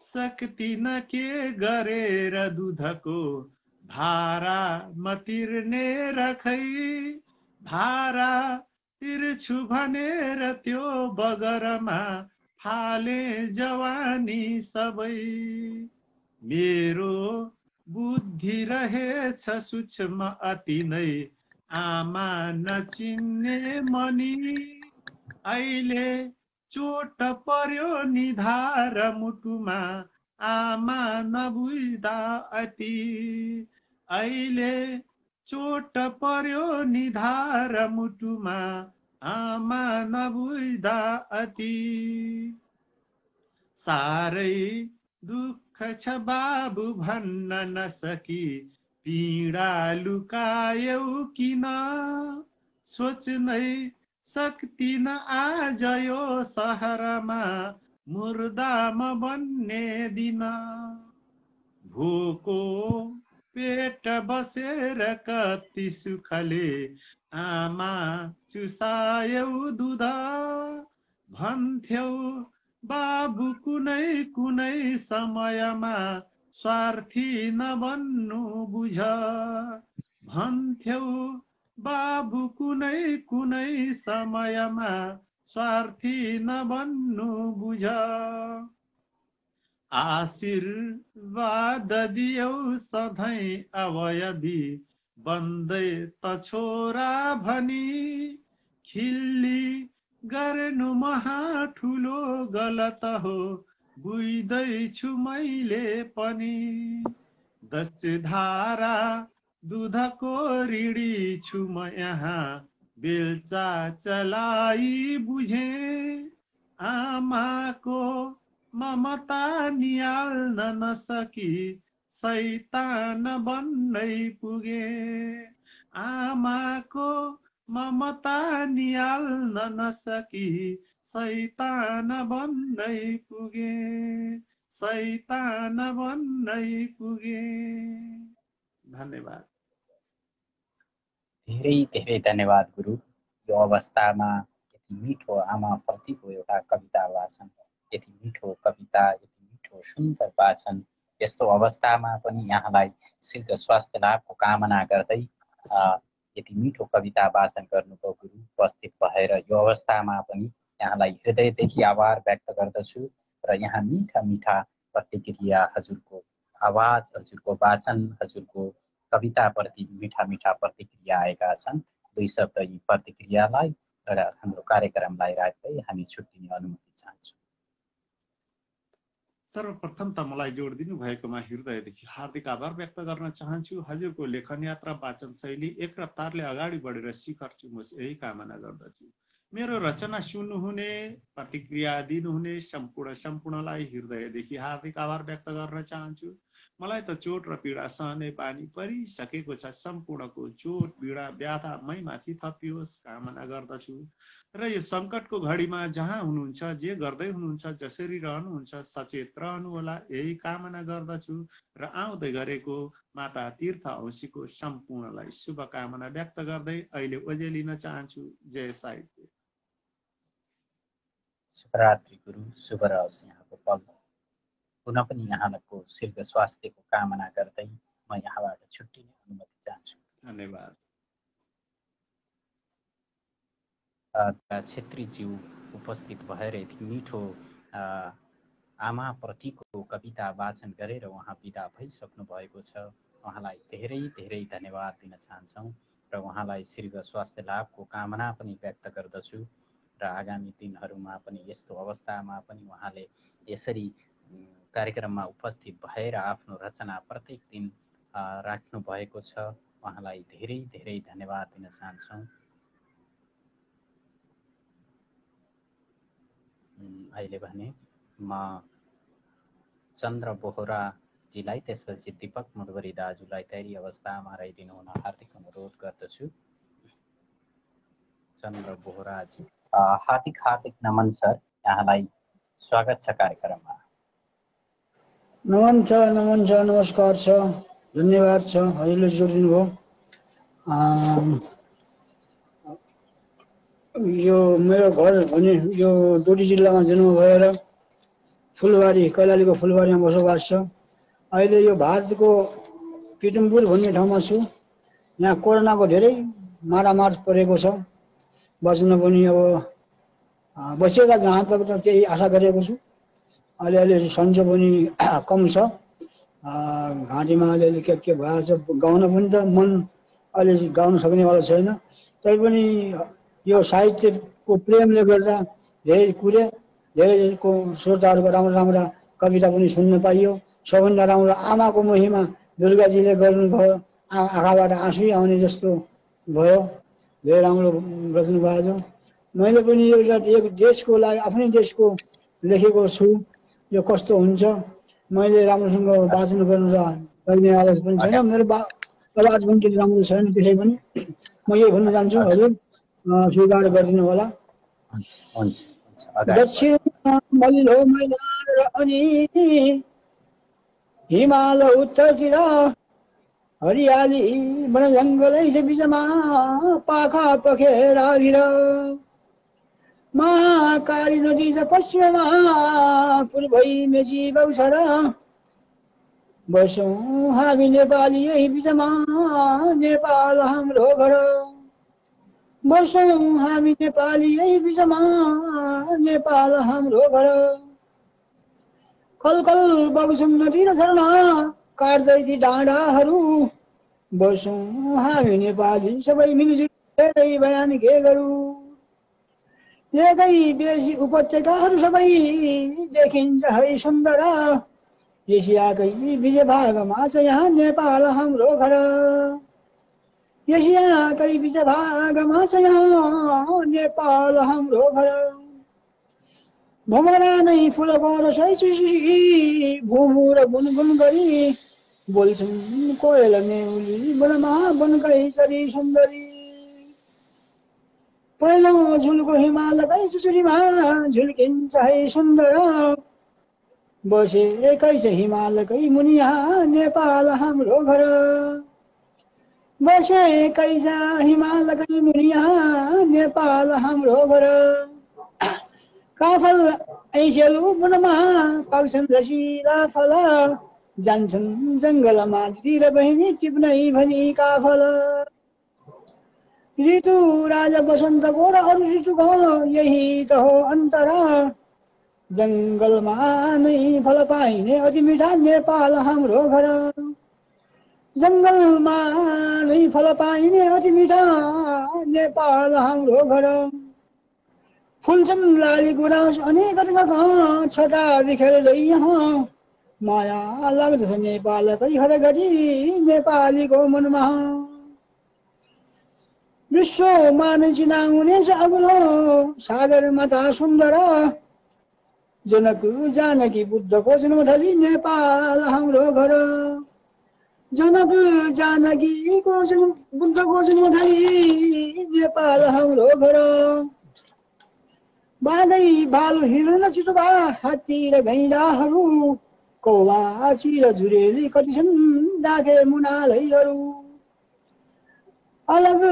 सक्दिन के गरेर दुधको भारा म तिर्ने रखै। भारा तिर्छु भनेर त्यो बगरमा फाले जवानी सबै। मेरो बुद्धि रहेछ सूक्ष्म अति नै, आमा नचिन्ने मनी। अहिले चोट पर्यो निधार मुटुमा, आमा नबुझ्दा अति। अहिले चोट पर्यो निधार मुटुमा, आमा नबुझ्दा अति। साह्रै दुःख छ बाबु भन्न नसकी, पीडा लुकायौ किन। सोच्नै सक्दिन आज यो सहरमा मुर्दामा बन्ने दिन। भोको पेट बसेर कति सुखले आमा चुसायौ दुध। भन्थ्यौ बाबु कुनै कुनै समयमा स्वार्थी नबन्नु बुझ। भन्थ्यौ बाबु कुनै कुनै समयमा स्वार्थी नबन्नु बुझ। आशीर्वाद दियौ सधैँ अवयवी बन्दै त छोरा भनी। खिल्ली गर्नु महा ठुलो गलत हो बुझ्दैछु मैले पनि। 10 धारा दुधको ऋणी छु म यहाँ बेल्चा चलाई बुझे। आमाको ममता निहाल्न नसकी शैतान बन्नै पुगे। आमाको ममता निहाल्न नसकी शैतान बन्नै पुगे। शैतान बन्नै पुगे। धन्यवाद। धेरै धेरै धन्यवाद गुरु। यो अवस्थामा यति मिठो आमा प्रतिको एउटा कविता वाचन, यति मिठो कविता, यति मिठो सुन्दर वाचन, यस्तो अवस्थामा पनि यहाँलाई शीघ्र स्वास्थ्य लाभको कामना गर्दै यति मिठो कविता वाचन गर्नुभयो गुरु, उपस्थित भएर यो अवस्थामा पनि यहाँलाई हृदयदेखि आभार व्यक्त गर्दछु र यहाँ मिठा मिठा प्रतिक्रिया, हजुरको आवाज, हजुरको वाचन, हजुरको कविताप्रति मिठा मिठा प्रतिक्रिया आएका छन्। दुई शब्द यी प्रतिक्रियालाई र हाम्रो कार्यक्रमलाई राख्दै हामी छुट्टिने अनुमति चाहन्छौँ। सर्वप्रथम त मलाई जोड दिनु भएकोमा हृदयदेखि हार्दिक आभार व्यक्त गर्न चाहन्छु। हजुरको लेखन यात्रा, वाचन शैली एक रफ्तारले अगाडि बढेर शिखर चुमोस् यही कामना गर्दछु। मेरो रचना सुन्नुहुने, प्रतिक्रिया दिनुहुने सम्पूर्णलाई हृदयदेखि हार्दिक आभार व्यक्त गर्न चाहन्छु। मलाई त चोट र पीडा सहने बानी परिसकेको छ। सम्पूर्णको चोट, पीडा, व्याधा मैमाथि थपियोस् कामना गर्दछु। र यो सङ्कटको घडीमा जहाँ हुनुहुन्छ, जे गर्दै हुनुहुन्छ, जसरी रहनुहुन्छ, सचेत रहनुहोला यही कामना गर्दछु। र आउँदै गरेको माता तीर्थ औँसीको सम्पूर्णलाई शुभकामना व्यक्त गर्दै अहिले ओजेलिन चाहन्छु। जय साहित्य। शुभरात्रि गुरु, शुभ रहोस् यहाँको पल। पुनः पनि यहाँको शीघ्र स्वास्थ्यको कामना गर्दै म यहाँबाट छुट्टिने अनुमति चाहन्छु। धन्यवाद। छेत्रीज्यू उपस्थित भएर यति मिठो आमाप्रतिको कविता वाचन गरेर उहाँ बिदा भइसक्नु भएको छ। उहाँलाई धेरै धेरै धन्यवाद दिन चाहन्छौँ र उहाँलाई शीघ्र स्वास्थ्य लाभको कामना पनि व्यक्त गर्दछु। र आगामी दिनहरूमा पनि यस्तो अवस्थामा पनि उहाँले यसरी कार्यक्रममा उपस्थित भएर आफ्नो रचना प्रत्येक दिन राख्नु भएको छ। उहाँलाई धेरै धेरै धन्यवाद दिन चाहन्छौँ। अहिले भने म चन्द्र बोहराजीलाई, त्यसपछि दीपक मुडवरी दाजुलाई तयारी अवस्थामा रहिदिनु हुन हार्दिक अनुरोध गर्दछु। चन्द्र बोहराजी, हार्दिक हार्दिक नमन सर, यहाँलाई स्वागत छ कार्यक्रममा। नमन छ, नमस्कार छ, धन्यवाद छ हजुरले जोडिदिनु भयो। यो मेरो घर भने यो डोटी जिल्लामा जन्म भएर फुलबारी, कैलालीको फुलबारीमा बसोबास छ। अहिले यो भारतको पिटुमपुर भन्ने ठाउँमा छु। यहाँ कोरोनाको धेरै मारामार परेको छ। बच्न पनि अब बसेका जहाँ तक त्यही आशा गरेको छु। अलिअलि सन्चो पनि कम छ। घाँटीमा अलिअलि के भएको छ। गाउन पनि त मन अहिले गाउन सक्नेवाला छैन। तैपनि यो साहित्यको प्रेमले गर्दा धेरै कुरे, धेरैको श्रोताहरूको राम्रा राम्रा कविता पनि सुन्न पाइयो। सबभन्दा राम्रो आमाको महिमा दुर्गाजीले गर्नुभयो। आँखाबाट आँसु आउने जस्तो भयो। धेरै राम्रो रच्नु भएको छ। मैले पनि एउटा एक देशको लागि, आफ्नै देशको लेखेको छु। यो कस्तो हुन्छ, मैले राम्रोसँग वाचन गर्नु सक्ने आवाज पनि छैन। मेरो आवाज पनि त्यति राम्रो छैन। त्यसै पनि म यही भन्न चाहन्छु, हजुर स्वीकार गरिदिनु होला। दक्षिणमा मल्लो मैदान र अनि हिमाल उत्तरतिर हरियाली वन जङ्गलै छ बिचमा पाखा पखेराभिर। महाकाली नदी छ पश्चिममा, पूर्वै मेची बौछर। बसौँ हामी नेपाली यही बिचमा, नेपाल हाम्रो घर। बसौँ हामी नेपाली यही बिचमा, नेपाल हाम्रो घर। कलकल बग्छौँ नदी र झरना, काट्दै ती डाँडाहरू। बसौँ हामी नेपाली सबै मिलजुल बयान के गरौँ। एकै बेसी उपत्यकाहरू सबै देखिन्छ है सुन्दर। एसियाकै बीच भागमा छ यहाँ नेपाल हाम्रो घर। एसियाकै बीच भागमा छ यहाँ नेपाल हाम्रो घर। भमरा नै फुलको रसै चुसी, भुमुर गुनगुन गरी। बोल्छन् कोयल नेउली, वनमा वनकै चरी सुन्दरी। पहिलो झुलको हिमालकै चुचुरीमा झुल्किन्छ है सुन्दर। बसेकै छ हिमालकै मुनि यहाँ नेपाल हाम्रो घर। बसेकै छ हिमालकै मुनि यहाँ नेपाल हाम्रो घर। काफल ऐसेलु वनमा पाउँछन् रसिला फल। जान्छन् जङ्गलमा दिदी र बहिनी टिप्नै भनी काफल। ऋतु राजा बसन्तको र अरू ऋतुको यही त हो अन्तर जङ्गलमा नै फल पाइने अति मिठा नेपाल हाम्रो घर जङ्गलमा नै फल पाइने अति मिठा नेपाल हाम्रो घर फुल्छन् लाली गुराँस अनेक रङका छटा बिखेर्दै यहाँ माया लाग्दछ नेपालकै हरघडी नेपालीको मनमा विश्वमा नै चिनाउने अग्लो सागर माता सुन्दर जनक जानकी बुद्धको जन्मथली नेपाल हाम्रो घर जनक जानकीको बुद्धको जन्मथली नेपाल हाम्रो घर बाँदै भालु हिरण चितुवा हात्ती र गैँडाहरू कौवा चिल जुरेली कति छन् डाके मुनालैहरू अलग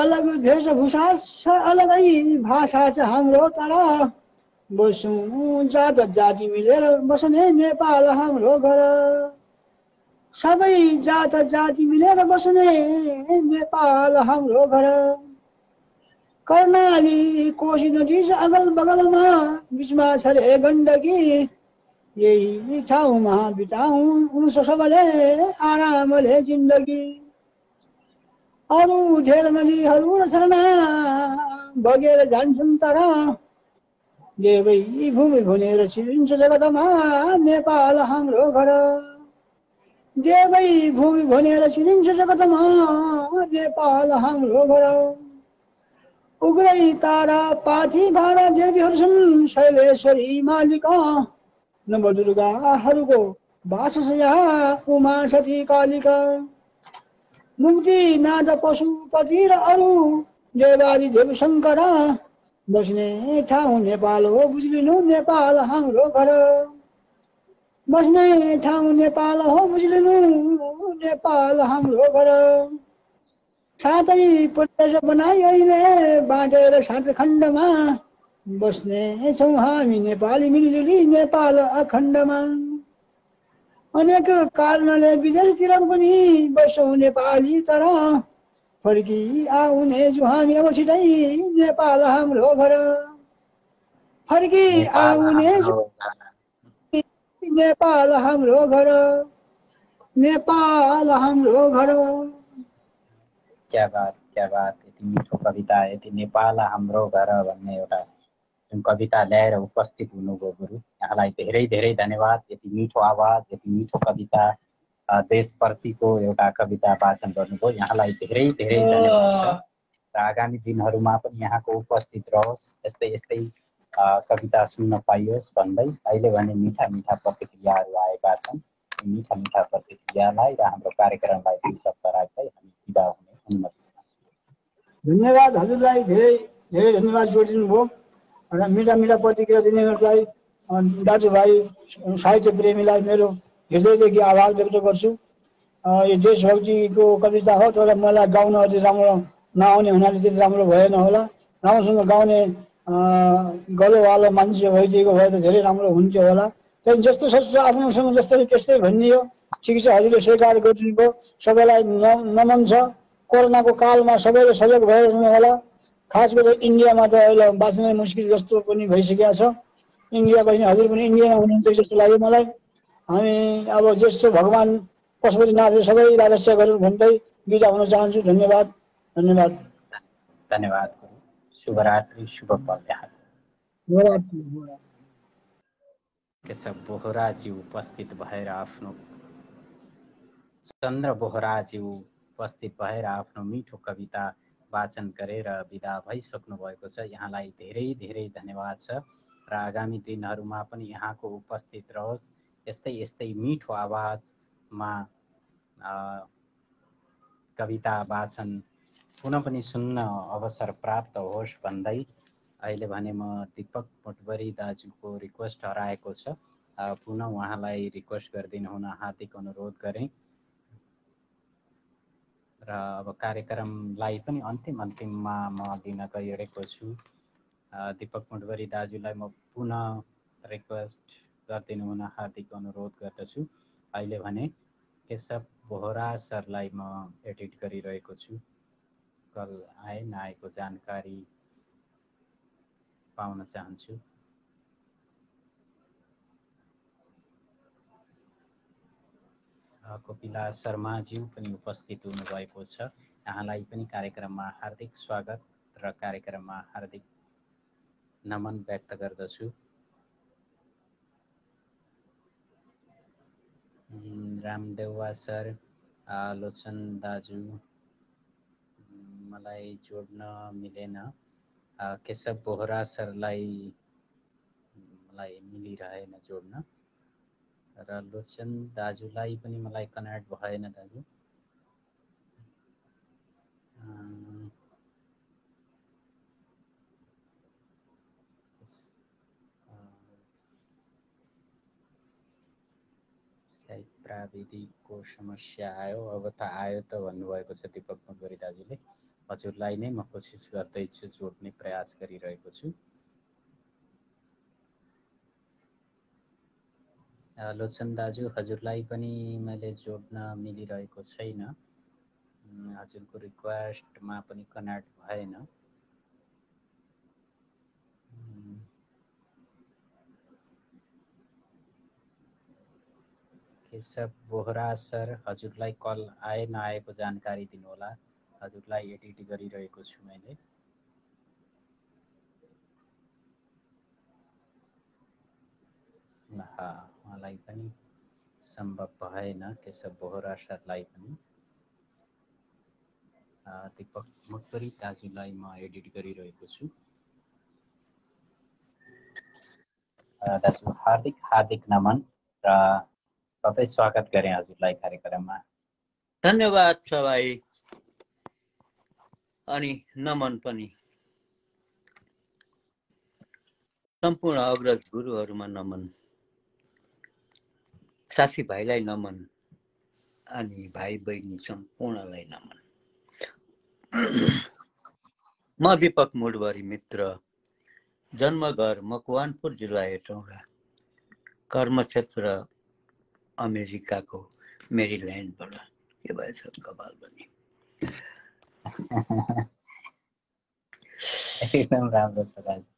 अलग वेशभूषा छ अलगै भाषा छ हाम्रो तर बसौँ जात जाति मिलेर बस्ने नेपाल हाम्रो घर सबै जात जाति मिलेर बस्ने नेपाल हाम्रो घर कर्णाली कोशी नदी अगल बगलमा बिचमा छ रे गण्डकी यही ठाउँमा बिताउँ सबले आरामले जिन्दगी अरू धेर नदीहरू र झरना बगेर जान्छन् तर देवै भूमि भुनेर चिनिन्छ जगतमा नेपाल हाम्रो घर देवै भूमि भुनेर चिनिन्छ जगतमा नेपाल हाम्रो घर उग्रै तारा पाथी भारा देवीहरू छन् शैलेश्वरी मालिका नवदुर्गाहरूको वास छ यहाँ उमा सती कालिका मुक्तिनाथ पशुपति र अरू देवादि देव शङ्कर बस्ने ठाउँ नेपाल हो बुझ्लिनु नेपाल हाम्रो घर बस्ने ठाउँ नेपाल हो बुझ्लिनु नेपाल हाम्रो घर सातै प्रदेश बनाई अहिले बाँडेर 7 खण्डमा बस्ने छौँ हामी नेपाली मिलिजुली नेपाल अखण्डमा अनेक कारणले विदेशतिर पनि बसौँ नेपाली तर फर्की आउने जो हामी अब छिटै नेपाल हाम्रो घर फर्की आउने नेपाल हाम्रो घर नेपाल हाम्रो घर क्या बात यति मिठो कविता यति नेपाल हाम्रो घर भन्ने एउटा जुन कविता ल्याएर उपस्थित हुनुभयो गुरु यहाँलाई धेरै धेरै धन्यवाद यति मिठो आवाज यति मिठो कविता देशप्रतिको एउटा कविता वाचन गर्नुभयो यहाँलाई धेरै धेरै धन्यवाद छ र आगामी दिनहरूमा पनि यहाँको उपस्थित रहोस् यस्तै यस्तै कविता सुन्न पाइयोस् भन्दै अहिले भने मिठा मिठा प्रतिक्रियाहरू आएका छन् मिठा मिठा प्रतिक्रियालाई र हाम्रो कार्यक्रमलाई 2 शब्द राख्दै हामी बिदा हुने अनुमति धन्यवाद हजुरलाई धेरै धेरै धन्यवाद जोडिदिनु भयो र मिठा मिठा प्रतिक्रिया दिनेहरूलाई दाजुभाइ साहित्य प्रेमीलाई मेरो हृदयदेखि आभार व्यक्त गर्छु यो देशभक्तिको कविता हो तर मलाई गाउन अति राम्रो नआउने हुनाले त्यति राम्रो भएन होला राम्रोसँग गाउने गलोवालो मान्छे भइदिएको भए त धेरै राम्रो हुन्थ्यो होला तर जस्तो सस्तो आफ्नोसँग जस्तै त्यस्तै भनियो ठिक छ हजुरले स्वीकार गरिदिनुभयो सबैलाई नमन छ कोरोनाको कालमा सबैले सजग भएर हुनु होला खास गरी इन्डियामा त अहिले बाँच्नै मुस्किल जस्तो पनि भइसकेको छ इन्डिया पनि हजुर पनि इन्डियामा हुनुहुन्छ जस्तो लाग्यो मलाई हामी अब जस्तो भगवान पशुपतिनाथले सबैलाई रक्षा गरून् भन्दै बिदा हुन चाहन्छु धन्यवाद धन्यवाद धन्यवाद शुभरात्रि शुभ पल केशव बोहराजी उपस्थित भएर आफ्नो चन्द्र बोहराजी उपस्थित भएर आफ्नो मिठो कविता वाचन गरेर विदा भइसक्नु भएको छ यहाँलाई धेरै धेरै धन्यवाद छ र आगामी दिनहरूमा पनि यहाँको उपस्थित रहोस् यस्तै यस्तै मिठो आवाजमा कविता वाचन पुनः पनि सुन्न अवसर प्राप्त होस् भन्दै अहिले भने म दीपक मोटबरी दाजुको रिक्वेस्ट हराएको छ पुनः उहाँलाई रिक्वेस्ट गरिदिनु हुन हार्दिक अनुरोध गरेँ र अब कार्यक्रमलाई पनि अन्तिममा म दिन गइरहेको छु दीपक मोटबरी दाजुलाई म पुनः रिक्वेस्ट गरिदिनु हुन हार्दिक अनुरोध गर्दछु अहिले भने केशव बोहरा सरलाई म एडिट गरिरहेको छु कल आए नआएको जानकारी पाउन चाहन्छु। कोपिला शर्माज्यू पनि उपस्थित हुनुभएको छ। यहाँलाई पनि कार्यक्रममा हार्दिक स्वागत र कार्यक्रममा हार्दिक नमन व्यक्त गर्दछु। रामदेवा सर, लोचन दाजु, मलाई जोड्न मिलेन। केशव बोहरा सरलाई मलाई मिलिरहेन जोड्न र लोचन दाजुलाई पनि मलाई कनेक्ट भएन दाजु। सायद प्राविधिकको समस्या आयो। अब त आयो त भन्नुभएको छ दीपक मगरी दाजुले। हजुरलाई नै म कोसिस गर्दैछु, जोड्ने प्रयास गरिरहेको छु। लोचन दाजु, हजुरलाई पनि मैले जोड्न मिलिरहेको छैन। हजुरको रिक्वेस्टमा पनि कनेक्ट भएन। केशव बोहरा सर, हजुरलाई कल आए नआएको जानकारी दिनुहोला। हजुरलाई एडिट गरिरहेको छु मैले। उहाँलाई पनि सम्भव भएन, केशव बोहरा सरलाई पनि। दीपक मगरी दाजुलाई म एडिट गरिरहेको छु। दाजु हार्दिक हार्दिक नमन र सबै स्वागत गरेँ हजुरलाई कार्यक्रममा। धन्यवाद छ भाइ, अनि नमन पनि। सम्पूर्ण अग्रज गुरुहरूमा नमन, साथीभाइलाई नमन, अनि भाइ बहिनी सम्पूर्णलाई नमन। म दीपक मुडवरी मित्र, जन्मघर मकवानपुर जिल्ला हेटौँडा, कर्मक्षेत्र अमेरिकाको मेरील्यान्डबाट। के भएछ कपाल पनि एकदम राम्रो छ दाजु।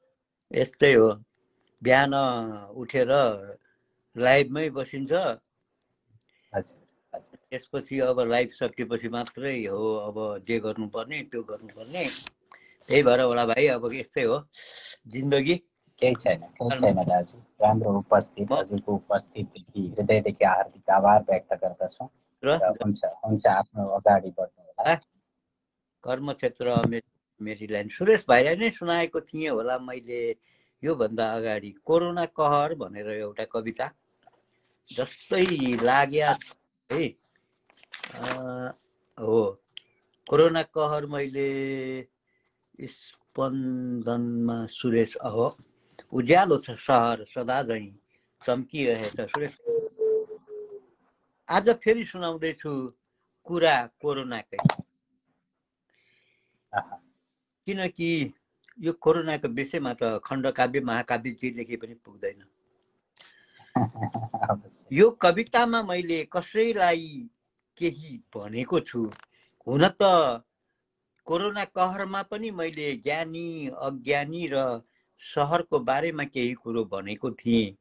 यस्तै हो, बिहान उठेर लाइभमै बसिन्छ। त्यसपछि अब लाइभ सकेपछि मात्रै हो अब जे गर्नुपर्ने त्यो गर्नुपर्ने। त्यही भएर होला भाइ, अब यस्तै हो जिन्दगी। केही छैन दाजु। राम्रो उपस्थित, हजुरको उपस्थितदेखि हृदयदेखि हार्दिक आभार व्यक्त गर्दछौँ र हुन्छ आफ्नो अगाडि बढ्नु होला। कर्मक्षेत्र मेरील्यान्ड, सुरेश भाइलाई नै सुनाएको थिएँ होला मैले योभन्दा अगाडि। कोरोना कहर भनेर एउटा कविता जस्तै लाग्या है। हो, कोरोना कहर मैले स्पन्दनमा सुरेश, अहो उज्यालो छ सहर सदा झैँ चम्किरहेछ सुरेश। आज फेरि सुनाउँदैछु कुरा कोरोनाकै, किनकि यो कोरोनाको विषयमा त खण्डकाव्य महाकाव्य जे लेखे पनि पुग्दैन। यो कवितामा मैले कसैलाई केही भनेको छु। हुन त कोरोना कहरमा पनि मैले ज्ञानी अज्ञानी र सहरको बारेमा केही कुरो भनेको थिएँ।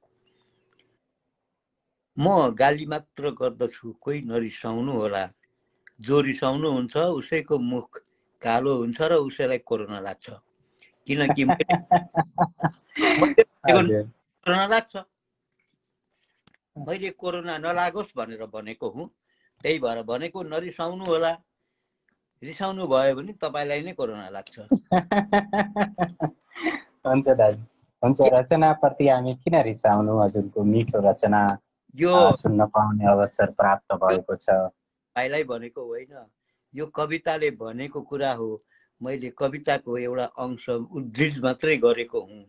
म गाली मात्र गर्दछु, कोही नरिसाउनु होला। जो रिसाउनु हुन्छ उसैको मुख कालो हुन्छ र उसैलाई कोरोना लाग्छ। किनकि कोरोना लाग्छ, मैले कोरोना नलागोस् भनेर भनेको हुँ। त्यही भएर भनेको नरिसाउनु होला। रिसाउनु भयो भने तपाईँलाई नै कोरोना लाग्छ। हुन्छ दाजु, हुन्छ। रचनाप्रति हामी किन रिसाउनु? हजुरको मिठो रचना यो सुन्न पाउने अवसर प्राप्त भएको छ। भाइलाई भनेको होइन, यो कविताले भनेको कुरा हो। मैले कविताको एउटा अंश उद्धृत मात्रै गरेको हुँ।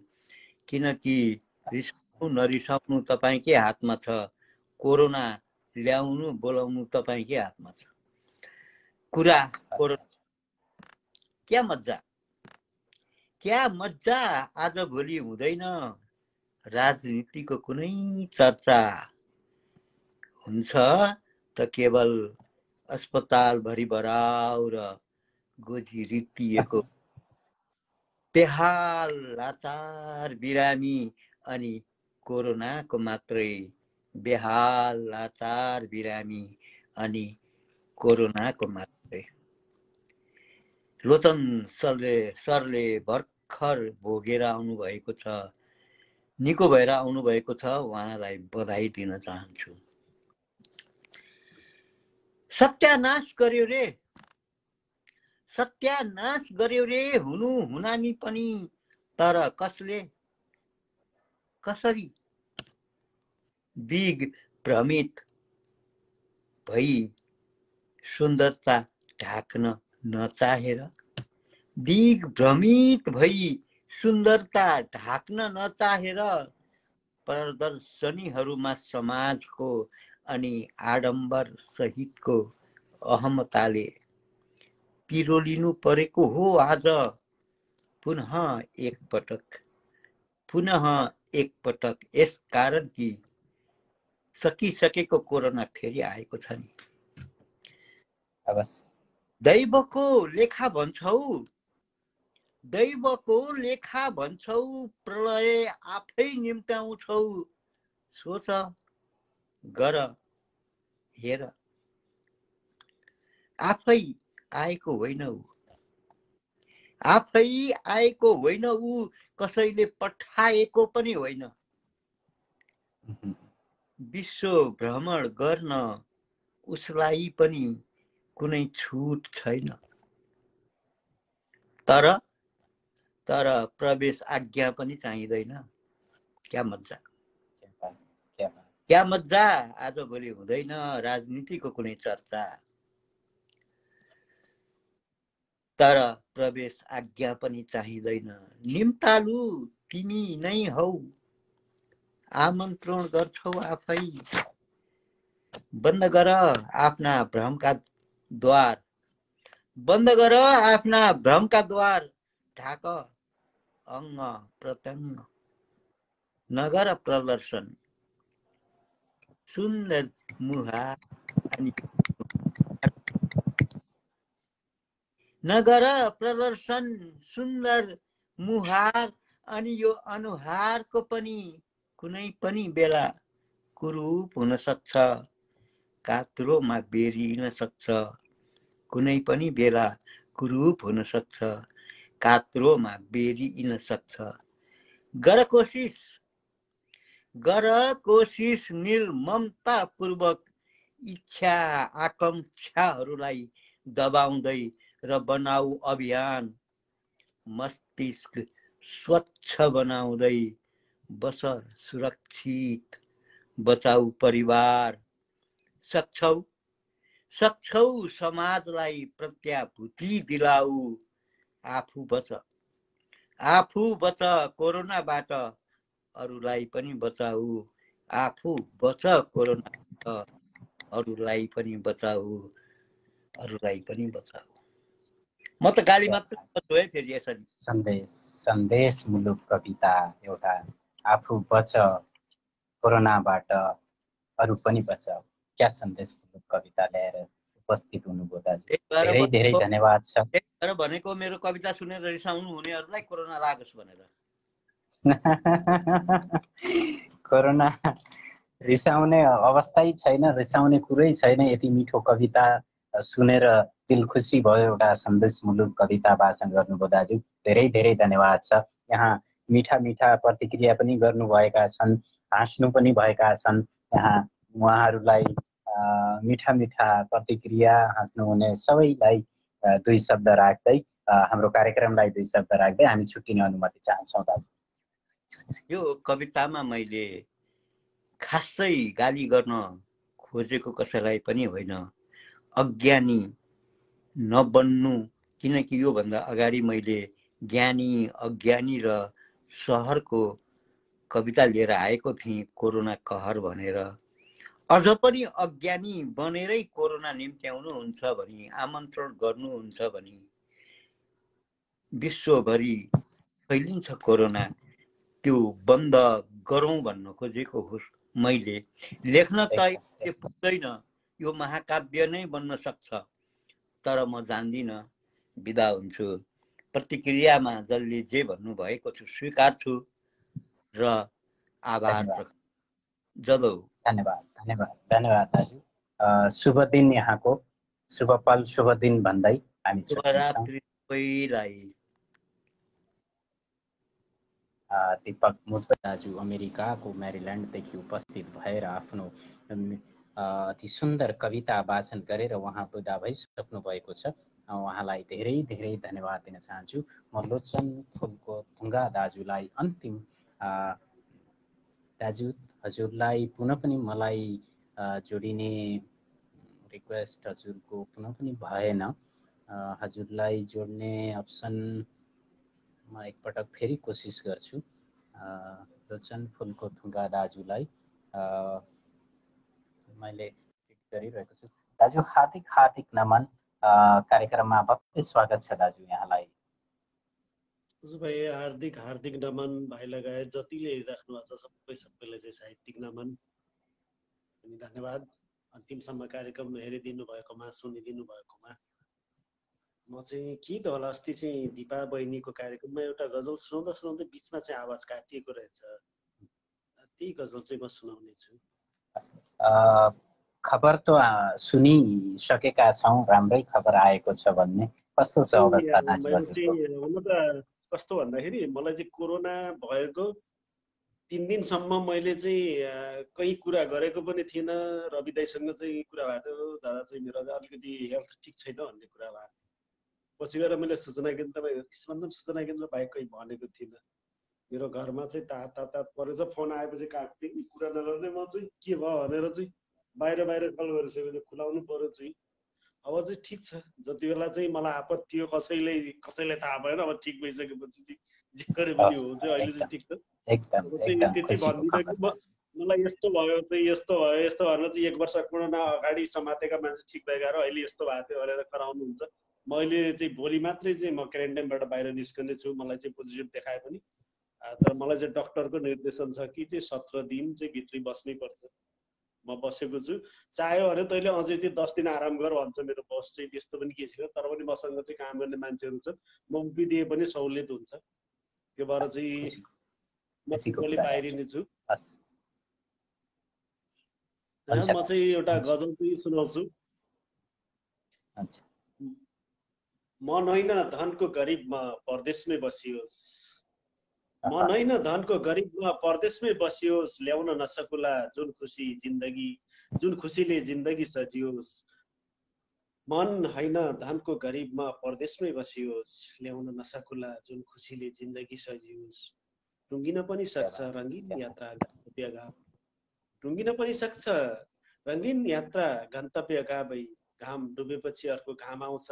किनकि रिसाउनु नरिसाउनु तपाईँकै हातमा छ। कोरोना ल्याउनु बोलाउनु तपाईँकै हातमा छ। कुरा कोरोना, क्या मजा, क्या मजा। आज भोलि हुँदैन राजनीतिको कुनै चर्चा। हुन्छ त केवल अस्पताल भरि भराउ र गोजी रित्तिएको बेहाल लाचार बिरामी अनि कोरोनाको मात्रै बेहाल लाचार बिरामी अनि कोरोनाको मात्रै। लोचन सरले भर्खर भोगेर आउनुभएको छ, निको भएर आउनुभएको छ, उहाँलाई बधाई दिन चाहन्छु। सत्यानाश गर्यो रे, सत्यानाश गर्यो रे हुनु हुनामी पनि, तर कसले कसरी दिग्भ्रमित भई सुन्दरता ढाक्न नचाहेर, दिग्भ्रमित भई सुन्दरता ढाक्न नचाहेर प्रदर्शनीहरूमा समाजको अनि आडम्बर सहितको अहमताले पिरोलिनु परेको हो आज पुनः एकपटक यस कारण कि सकिसकेको कोरोना फेरि आएको छ नि। दैवको लेखा भन्छौ, दैवको लेखा भन्छौ, प्रलय आफै निम्त्याउँछौ, सोच गर हेर आफै आएको होइन ऊ, आफै आएको होइन ऊ, कसैले पठाएको पनि होइन। विश्व भ्रमण गर्न उसलाई पनि कुनै छुट छैन, तर प्रवेश आज्ञा पनि चाहिँदैन। क्या मजा, क्या मजा। आजभोलि हुँदैन राजनीतिको कुनै चर्चा, तर प्रवेश आज्ञा पनि चाहिँदैन। निम्तालु तिमी नै हौ, आमन्त्रण गर्छौ आफै। बन्द गर आफ्ना भ्रमका द्वार, बन्द गर आफ्ना भ्रमका द्वार, ढाक अङ्ग प्रत्यङ्ग, नगर प्रदर्शन सुन्दर मुहार अनि नगर प्रदर्शन सुन्दर मुहार अनि यो अनुहारको पनि कुनै पनि बेला कुरूप हुन सक्छ, कात्रोमा बेरिन सक्छ, कुनै पनि बेला कुरूप हुन सक्छ, कात्रोमा बेरिन सक्छ। गर कोसिस निर्ममता पूर्वक इच्छा आकांक्षाहरूलाई दबाउँदै र बनाऊ अभियान, मस्तिष्क स्वच्छ बनाउँदै बस सुरक्षित, बचाऊ परिवार। सक्छौ समाजलाई प्रत्याभूति दिलाऊ, आफू बच कोरोनाबाट, अरूलाई पनि बचाऊ, आफू बच कोरोनाबाट, अरूलाई पनि बचाऊ, अरूलाई पनि बचाऊ। म त गाली मात्र बच्छु है फेरि यसरी। सन्देशमूलक कविता एउटा, आफू बच कोरोनाबाट अरू पनि बचाऊ। क्या सन्देशमूलक कविता ल्याएर उपस्थित हुनुभयो दाजु, धेरै धेरै धन्यवाद छ। भनेको मेरो कविता सुनेर रिसाउनु हुनेहरूलाई कोरोना लागोस् भनेर। कोरोना रिसाउने अवस्थै छैन, रिसाउने कुरै छैन। यति मिठो कविता सुनेर दिल खुसी भयो। एउटा सन्देशमूलक कविता वाचन गर्नुभयो दाजु, धेरै धेरै धन्यवाद छ। यहाँ मिठा मिठा प्रतिक्रिया पनि गर्नुभएका छन्, हाँस्नु पनि भएका छन्। यहाँ उहाँहरूलाई मिठा मिठा प्रतिक्रिया हाँस्नुहुने सबैलाई दुई शब्द राख्दै, हाम्रो कार्यक्रमलाई दुई शब्द राख्दै हामी छुट्टिने अनुमति चाहन्छौँ दाजु। यो कवितामा मैले खासै गाली गर्न खोजेको कसैलाई पनि होइन, अज्ञानी नबन्नु, किनकि योभन्दा अगाडि मैले ज्ञानी अज्ञानी र सहरको कविता लिएर आएको थिएँ, कोरोना कहर भनेर। अझ पनि अज्ञानी बनेरै कोरोना निम्त्याउनुहुन्छ भनी आमन्त्रण गर्नुहुन्छ भनी विश्वभरि फैलिन्छ कोरोना, त्यो बन्द गरौँ भन्न खोजेको हो मैले। लेख्न त पुग्दैन, यो महाकाव्य नै बन्न सक्छ, तर म जान्दिनँ बिदा हुन्छु। प्रतिक्रियामा जसले जे भन्नुभएको छु स्वीकार्छु र आभार जदौ। धन्यवाद धन्यवाद धन्यवाद दाजु। शुभ दिन यहाँको, शुभ पल शुभ दिन भन्दै हामी शुभरात्रि सबैलाई। दीपक मुद्गल दाजु अमेरिकाको म्यारिल्यान्डदेखि उपस्थित भएर आफ्नो अति सुन्दर कविता वाचन गरेर उहाँ विदा भइसक्नु भएको छ। उहाँलाई धेरै धेरै धन्यवाद दिन चाहन्छु। म लोचन फुलको थुङ्गा दाजुलाई अन्तिम दाजु हजुरलाई पुनः पनि मलाई जोडिने रिक्वेस्ट हजुरको पुनः पनि भएन। हजुरलाई जोड्ने अप्सन म एकपटक फेरि कोसिस गर्छु। लोचन फुलको थुङ्गा दाजुलाई मैले ट्विट गरिरहेको छु। दाजु हार्दिक हार्दिक नमन। कार्यक्रममा भव्य स्वागत छ दाजु यहाँलाई। भाइ हार्दिक हार्दिक नमन। भाइ लगायत जतिले हेरिराख्नु भएको छ सबैलाई चाहिँ साहित्यिक नमन अनि धन्यवाद। अन्तिमसम्म कार्यक्रम हेरिदिनु भएकोमा, सुनिदिनु भएकोमा। म चाहिँ के त होला, अस्ति चाहिँ दिपा बहिनीको कार्यक्रममा एउटा गजल सुनाउँदा सुनाउँदै बिचमा चाहिँ आवाज काटिएको रहेछ। त्यही गजल चाहिँ म सुनाउने छु। खबर त सुनिसकेका छौँ, राम्रै खबर आएको छ भन्ने। कस्तो छ अवस्था दाजु हजुरको? हुन त कस्तो भन्दाखेरि मलाई चाहिँ कोरोना भएको 3 दिनसम्म मैले चाहिँ कहीँ कुरा गरेको पनि थिएन। रवि दाइसँग चाहिँ कुरा भएको थियो, दादा चाहिँ मेरो अलिकति हेल्थ ठिक छैन भन्ने कुरा भएको थियो। पछि गएर मैले सूचना केन्द्रमा, स्पन्दन सूचना केन्द्र बाहेक कहीँ भनेको थिइनँ। मेरो घरमा चाहिँ तात परेछ। फोन आएपछि काट्ने कुरा नगर्ने। म चाहिँ के भयो भनेर चाहिँ बाहिर कल गरिसकेपछि खुलाउनु पर्यो चाहिँ। अब चाहिँ ठिक छ। जति बेला चाहिँ मलाई आपत थियो कसैलाई थाहा भएन। अब ठिक भइसकेपछि चाहिँ जे गरे पनि हो चाहिँ अहिले चाहिँ ठिक छ। चाहिँ त्यति भन्दिनँ कि मलाई यस्तो भयो भनेर चाहिँ 1 वर्ष कोरोना अगाडि समातेका मान्छे ठिक भएका र अहिले यस्तो भएको थियो भनेर कराउनुहुन्छ। मैले चाहिँ भोलि मात्रै चाहिँ म क्वारेन्टाइनबाट बाहिर निस्कने छु। मलाई चाहिँ पोजिटिभ देखाए पनि, तर मलाई चाहिँ डक्टरको निर्देशन छ कि चाहिँ 17 दिन चाहिँ भित्रै बस्नै पर्छ। म बसेको छु। चाह्यो भने तैँले अझै चाहिँ 10 दिन आराम गर भन्छ मेरो बस चाहिँ। त्यस्तो पनि के छैन। तर पनि मसँग चाहिँ काम गर्ने मान्छेहरू छन्, म उभिदिए पनि सहुलियत हुन्छ। त्यो भएर चाहिँ म सिम्पली बाहिरिने छु। म चाहिँ एउटा गजल चाहिँ सुनाउँछु। मन होइन धनको गरिबमा परदेशमै बसियोस्, मन होइन धनको गरिबमा परदेशमै बसियोस्, ल्याउन नसकुला जुन खुसीले जिन्दगी सजियोस्। मन होइन धनको गरिबमा परदेशमै बसियोस्, ल्याउन नसकुला जुन खुसीले जिन्दगी सजियोस्। टुङ्गिन पनि सक्छ रङ्गीन यात्रा गन्तव्य गाव, टुङ्गिन पनि सक्छ रङ्गीन यात्रा गन्तव्य गावै। घाम डुबेपछि अर्को घाम आउँछ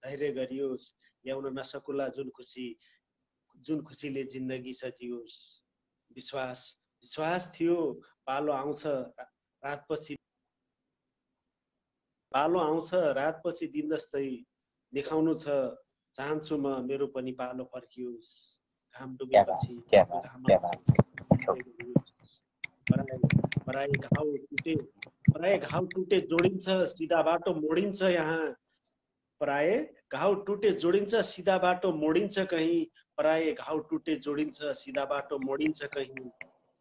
धैर्य गरियोस्, ल्याउन नसकुला जुन खुसीले जिन्दगी सजियोस्। विश्वास थियो पालो आउँछ रातपछि दिन जस्तै, देखाउनु छ चाहन्छु म मेरो पनि पालो फर्कियोस्। घाम डुबेपछि पराए घाउ टुटे जोडिन्छ सिधा बाटो मोडिन्छ यहाँ, पराए घाउ टुटे जोडिन्छ सिधा बाटो मोडिन्छ कहीँ, पराए घाउ टुटे जोडिन्छ सिधा बाटो मोडिन्छ कहीँ।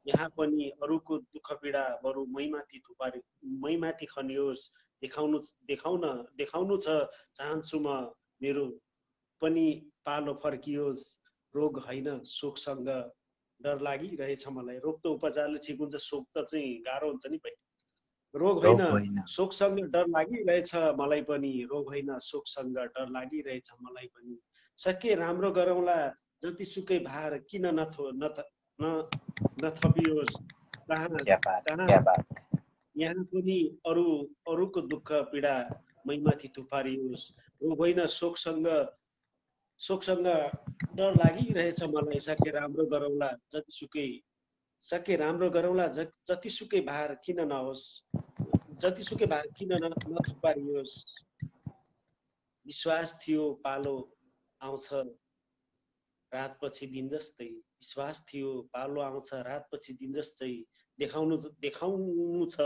यहाँ पनि अरूको दुःख पीडा बरु मैमाथि खनियोस्, देखाउनु छ चाहन्छु म मेरो पनि पालो फर्कियोस्। रोग होइन शोकसँग डर लागिरहेछ मलाई। रोग त उपचारले ठिक हुन्छ, शोक त चाहिँ गाह्रो हुन्छ नि भाइ। रोग होइन शोकसँग डर लागिरहेछ मलाई पनि, रोग होइन शोकसँग डर लागिरहेछ मलाई पनि। सके राम्रो गरौँला जतिसुकै भार किन नथपियोस्, यहाँ पनि अरूको दुःख पीडा मैमाथि थुपारियोस्। रोग होइन शोकसँग डर लागिरहेछ मलाई। सके राम्रो गरौँला जतिसुकै भार किन नथुपारियोस्। विश्वास थियो पालो आउँछ रातपछि दिन जस्तै, विश्वास थियो पालो आउँछ रातपछि दिन जस्तै, देखाउनु छ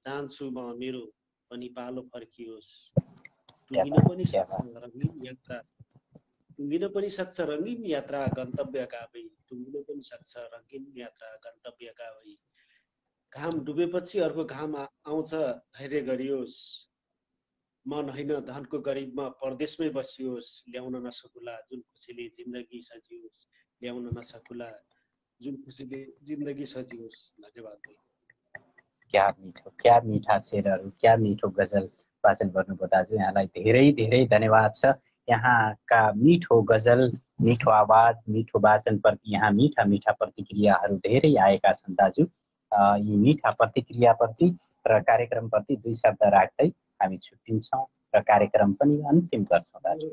चाहन्छु म मेरो पनि पालो फर्कियोस्। टुङ्गिन पनि सक्छ रङ्गीन यात्रा टुङ्गिन पनि सक्छ रङ्गीन यात्रा गन्तव्यका भई, टुङ्गिन पनि सक्छ रङ्गीन यात्रा गन्तव्यका भई। घाम डुबेपछि अर्को घाम आउँछ धैर्य गरियोस्, मन होइन धनको गरिबमा परदेशमै बसियोस्, ल्याउन नसकुला जुन खुसीले जिन्दगी सजियोस्, ल्याउन नसकुला जुन खुसीले जिन्दगी सजियोस्। धन्यवाद। क्या मीठा शेरहरू, क्या मिठो गजल वाचन गर्नुभयो दाजु। यहाँलाई धेरै धेरै धन्यवाद छ। यहाँका मिठो गजल, मिठो आवाज, मिठो वाचनप्रति यहाँ मिठा मिठा प्रतिक्रियाहरू धेरै आएका छन् दाजु। यी मिठा प्रतिक्रियाप्रति र कार्यक्रमप्रति दुई शब्द राख्दै हामी छुट्टिन्छौँ र कार्यक्रम पनि अन्तिम गर्छौँ दाजु।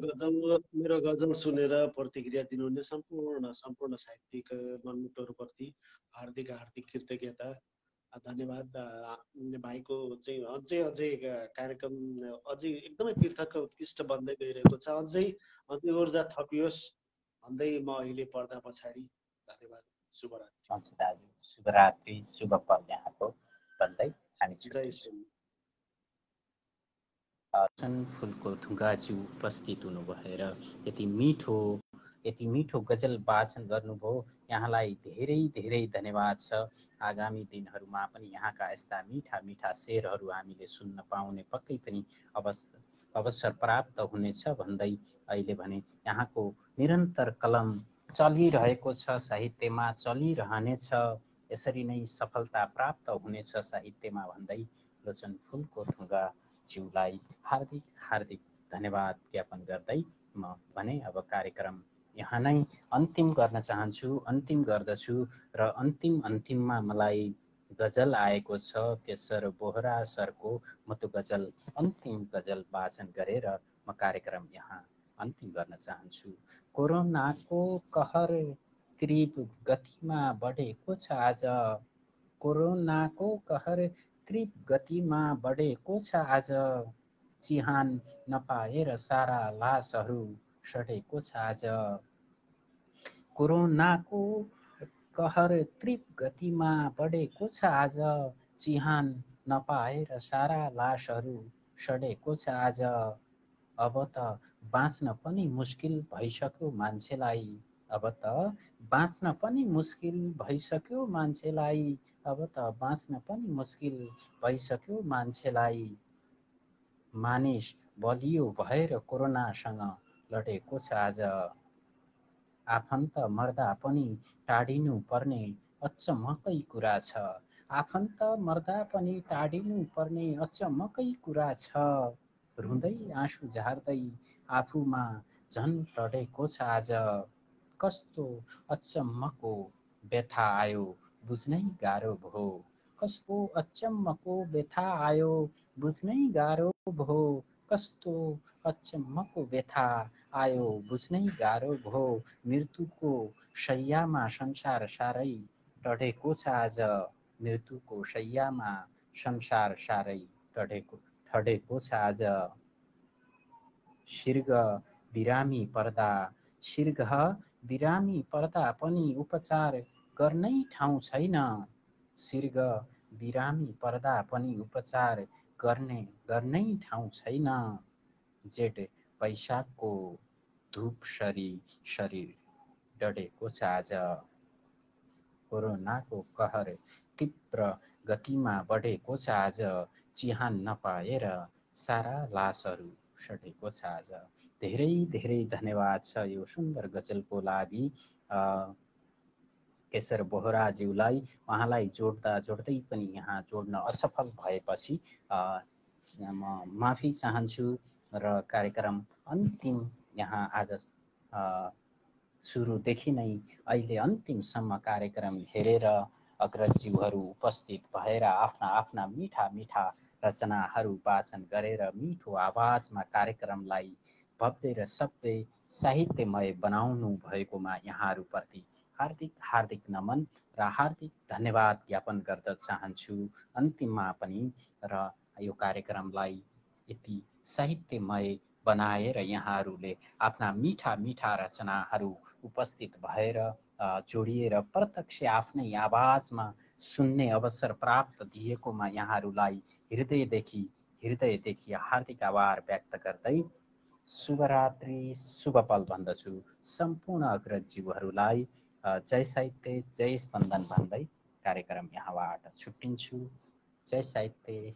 मेरो गजल सुनेर प्रतिक्रिया दिनुहुने सम्पूर्ण साहित्यिक मनमुटुहरूप्रति हार्दिक हार्दिक कृतज्ञता, धन्यवाद। भाइको चाहिँ अझै कार्यक्रम अझै एकदमै पृथक र उत्कृष्ट बन्दै गइरहेको छ। अझै ऊर्जा थपियोस् भन्दै म अहिले पर्दा पछाडि धन्यवाद। शुभरात्रि दाजु। शुभरात्रि, शुभ पल यहाँको भन्दै हामी फुलको थुङ्गाज्यू उपस्थित हुनुभएर यति मिठो गजल वाचन गर्नुभयो। यहाँलाई धेरै धेरै धन्यवाद छ। आगामी दिनहरूमा पनि यहाँका यस्ता मिठा मिठा शेरहरू हामीले सुन्न पाउने पक्कै पनि अवसर प्राप्त हुनेछ भन्दै अहिले भने यहाँको निरन्तर कलम चलिरहेको छ, साहित्यमा चलिरहनेछ, यसरी नै सफलता प्राप्त हुनेछ साहित्यमा भन्दै लोचन फुलको थुङ्गा ज्यूलाई हार्दिक हार्दिक धन्यवाद ज्ञापन गर्दै म भने अब कार्यक्रम यहाँ नै अन्तिम गर्न चाहन्छु, अन्तिम गर्दछु र अन्तिममा मलाई गजल आएको छ केशर बोहरा सरको। म त्यो गजल अन्तिम गजल वाचन गरेर म कार्यक्रम यहाँ अन्तिम गर्न चाहन्छु। कोरोनाको कहर तीव्र गतिमा बढेको छ आज, कोरोनाको कहर तीव्र गतिमा बढेको छ आज, चिहान नपाएर सारा लासहरू सडेको छ आज। कोरोनाको कहर तीव्र गतिमा बढेको छ आज, चिहान नपाएर सारा लासहरू सडेको छ आज। अब त बाँच्न पनि मुस्किल भइसक्यो मान्छेलाई, अब त बाँच्न पनि मुस्किल भइसक्यो मान्छेलाई, अब त बाँच्न पनि मुस्किल भइसक्यो मान्छेलाई। मानिस बलियो भएर कोरोनासँग लडेको छ आज। आफन्त मर्दा पनि टाढिनु पर्ने अचम्मकै कुरा छ, आफन्त मर्दा पनि टाढिनु पर्ने अचम्मकै कुरा छ। रुँदै आँसु झार्दै आफूमा झन् लडेको छ आज। कस्तो अचम्मको व्यथा आयो बुझ्नै गाह्रो भयो, कस्तो अचम्मको व्यथा आयो बुझ्नै गाह्रो भयो, कस्तो अचम्मको व्यथा आयो बुझ्नै गाह्रो भयो। मृत्युको शय्यामा संसार सारै टढेको छ आज, मृत्युको शय्यामा संसार सारै ठडेको छ आज। शीर्घ बिरामी पर्दा पनि उपचार गर्नै ठाउँ छैन, शीर्घ बिरामी पर्दा पनि उपचार गर्नै ठाउँ छैन। जेठ वैशाखको धूप शरीर डढेको छ आज। कोरोनाको कहर तीव्र गतिमा बढेको छ आज, चिहान नपाएर सारा लासहरू सडेको छ आज। धेरै धेरै धन्यवाद छ यो सुन्दर गजलको लागि केशर बोहराज्यूलाई। उहाँलाई जोड्दै पनि यहाँ जोड्न असफल भएपछि म माफी चाहन्छु र कार्यक्रम अन्तिम यहाँ आज सुरुदेखि नै अहिले अन्तिमसम्म कार्यक्रम हेरेर अग्रजज्यूहरू उपस्थित भएर आफ्ना मिठा मिठा रचनाहरू वाचन गरेर मिठो आवाजमा कार्यक्रमलाई भव्य र सभ्य साहित्यमय बनाउनु भएकोमा यहाँहरूप्रति हार्दिक हार्दिक नमन र हार्दिक धन्यवाद ज्ञापन गर्न चाहन्छु अन्तिममा पनि। र यो कार्यक्रमलाई यति साहित्यमय बनाएर यहाँहरूले आफ्ना मिठा मिठा रचनाहरू उपस्थित भएर जोडिएर प्रत्यक्ष आफ्नै आवाजमा सुन्ने अवसर प्राप्त दिएकोमा यहाँहरूलाई हृदयदेखि हार्दिक आभार व्यक्त गर्दै शुभरात्रि शुभ पल भन्दछु सम्पूर्ण अग्रजज्यूहरूलाई। जय साहित्य जय स्पन्दन भन्दै कार्यक्रम यहाँबाट छुट्टिन्छु। जय साहित्य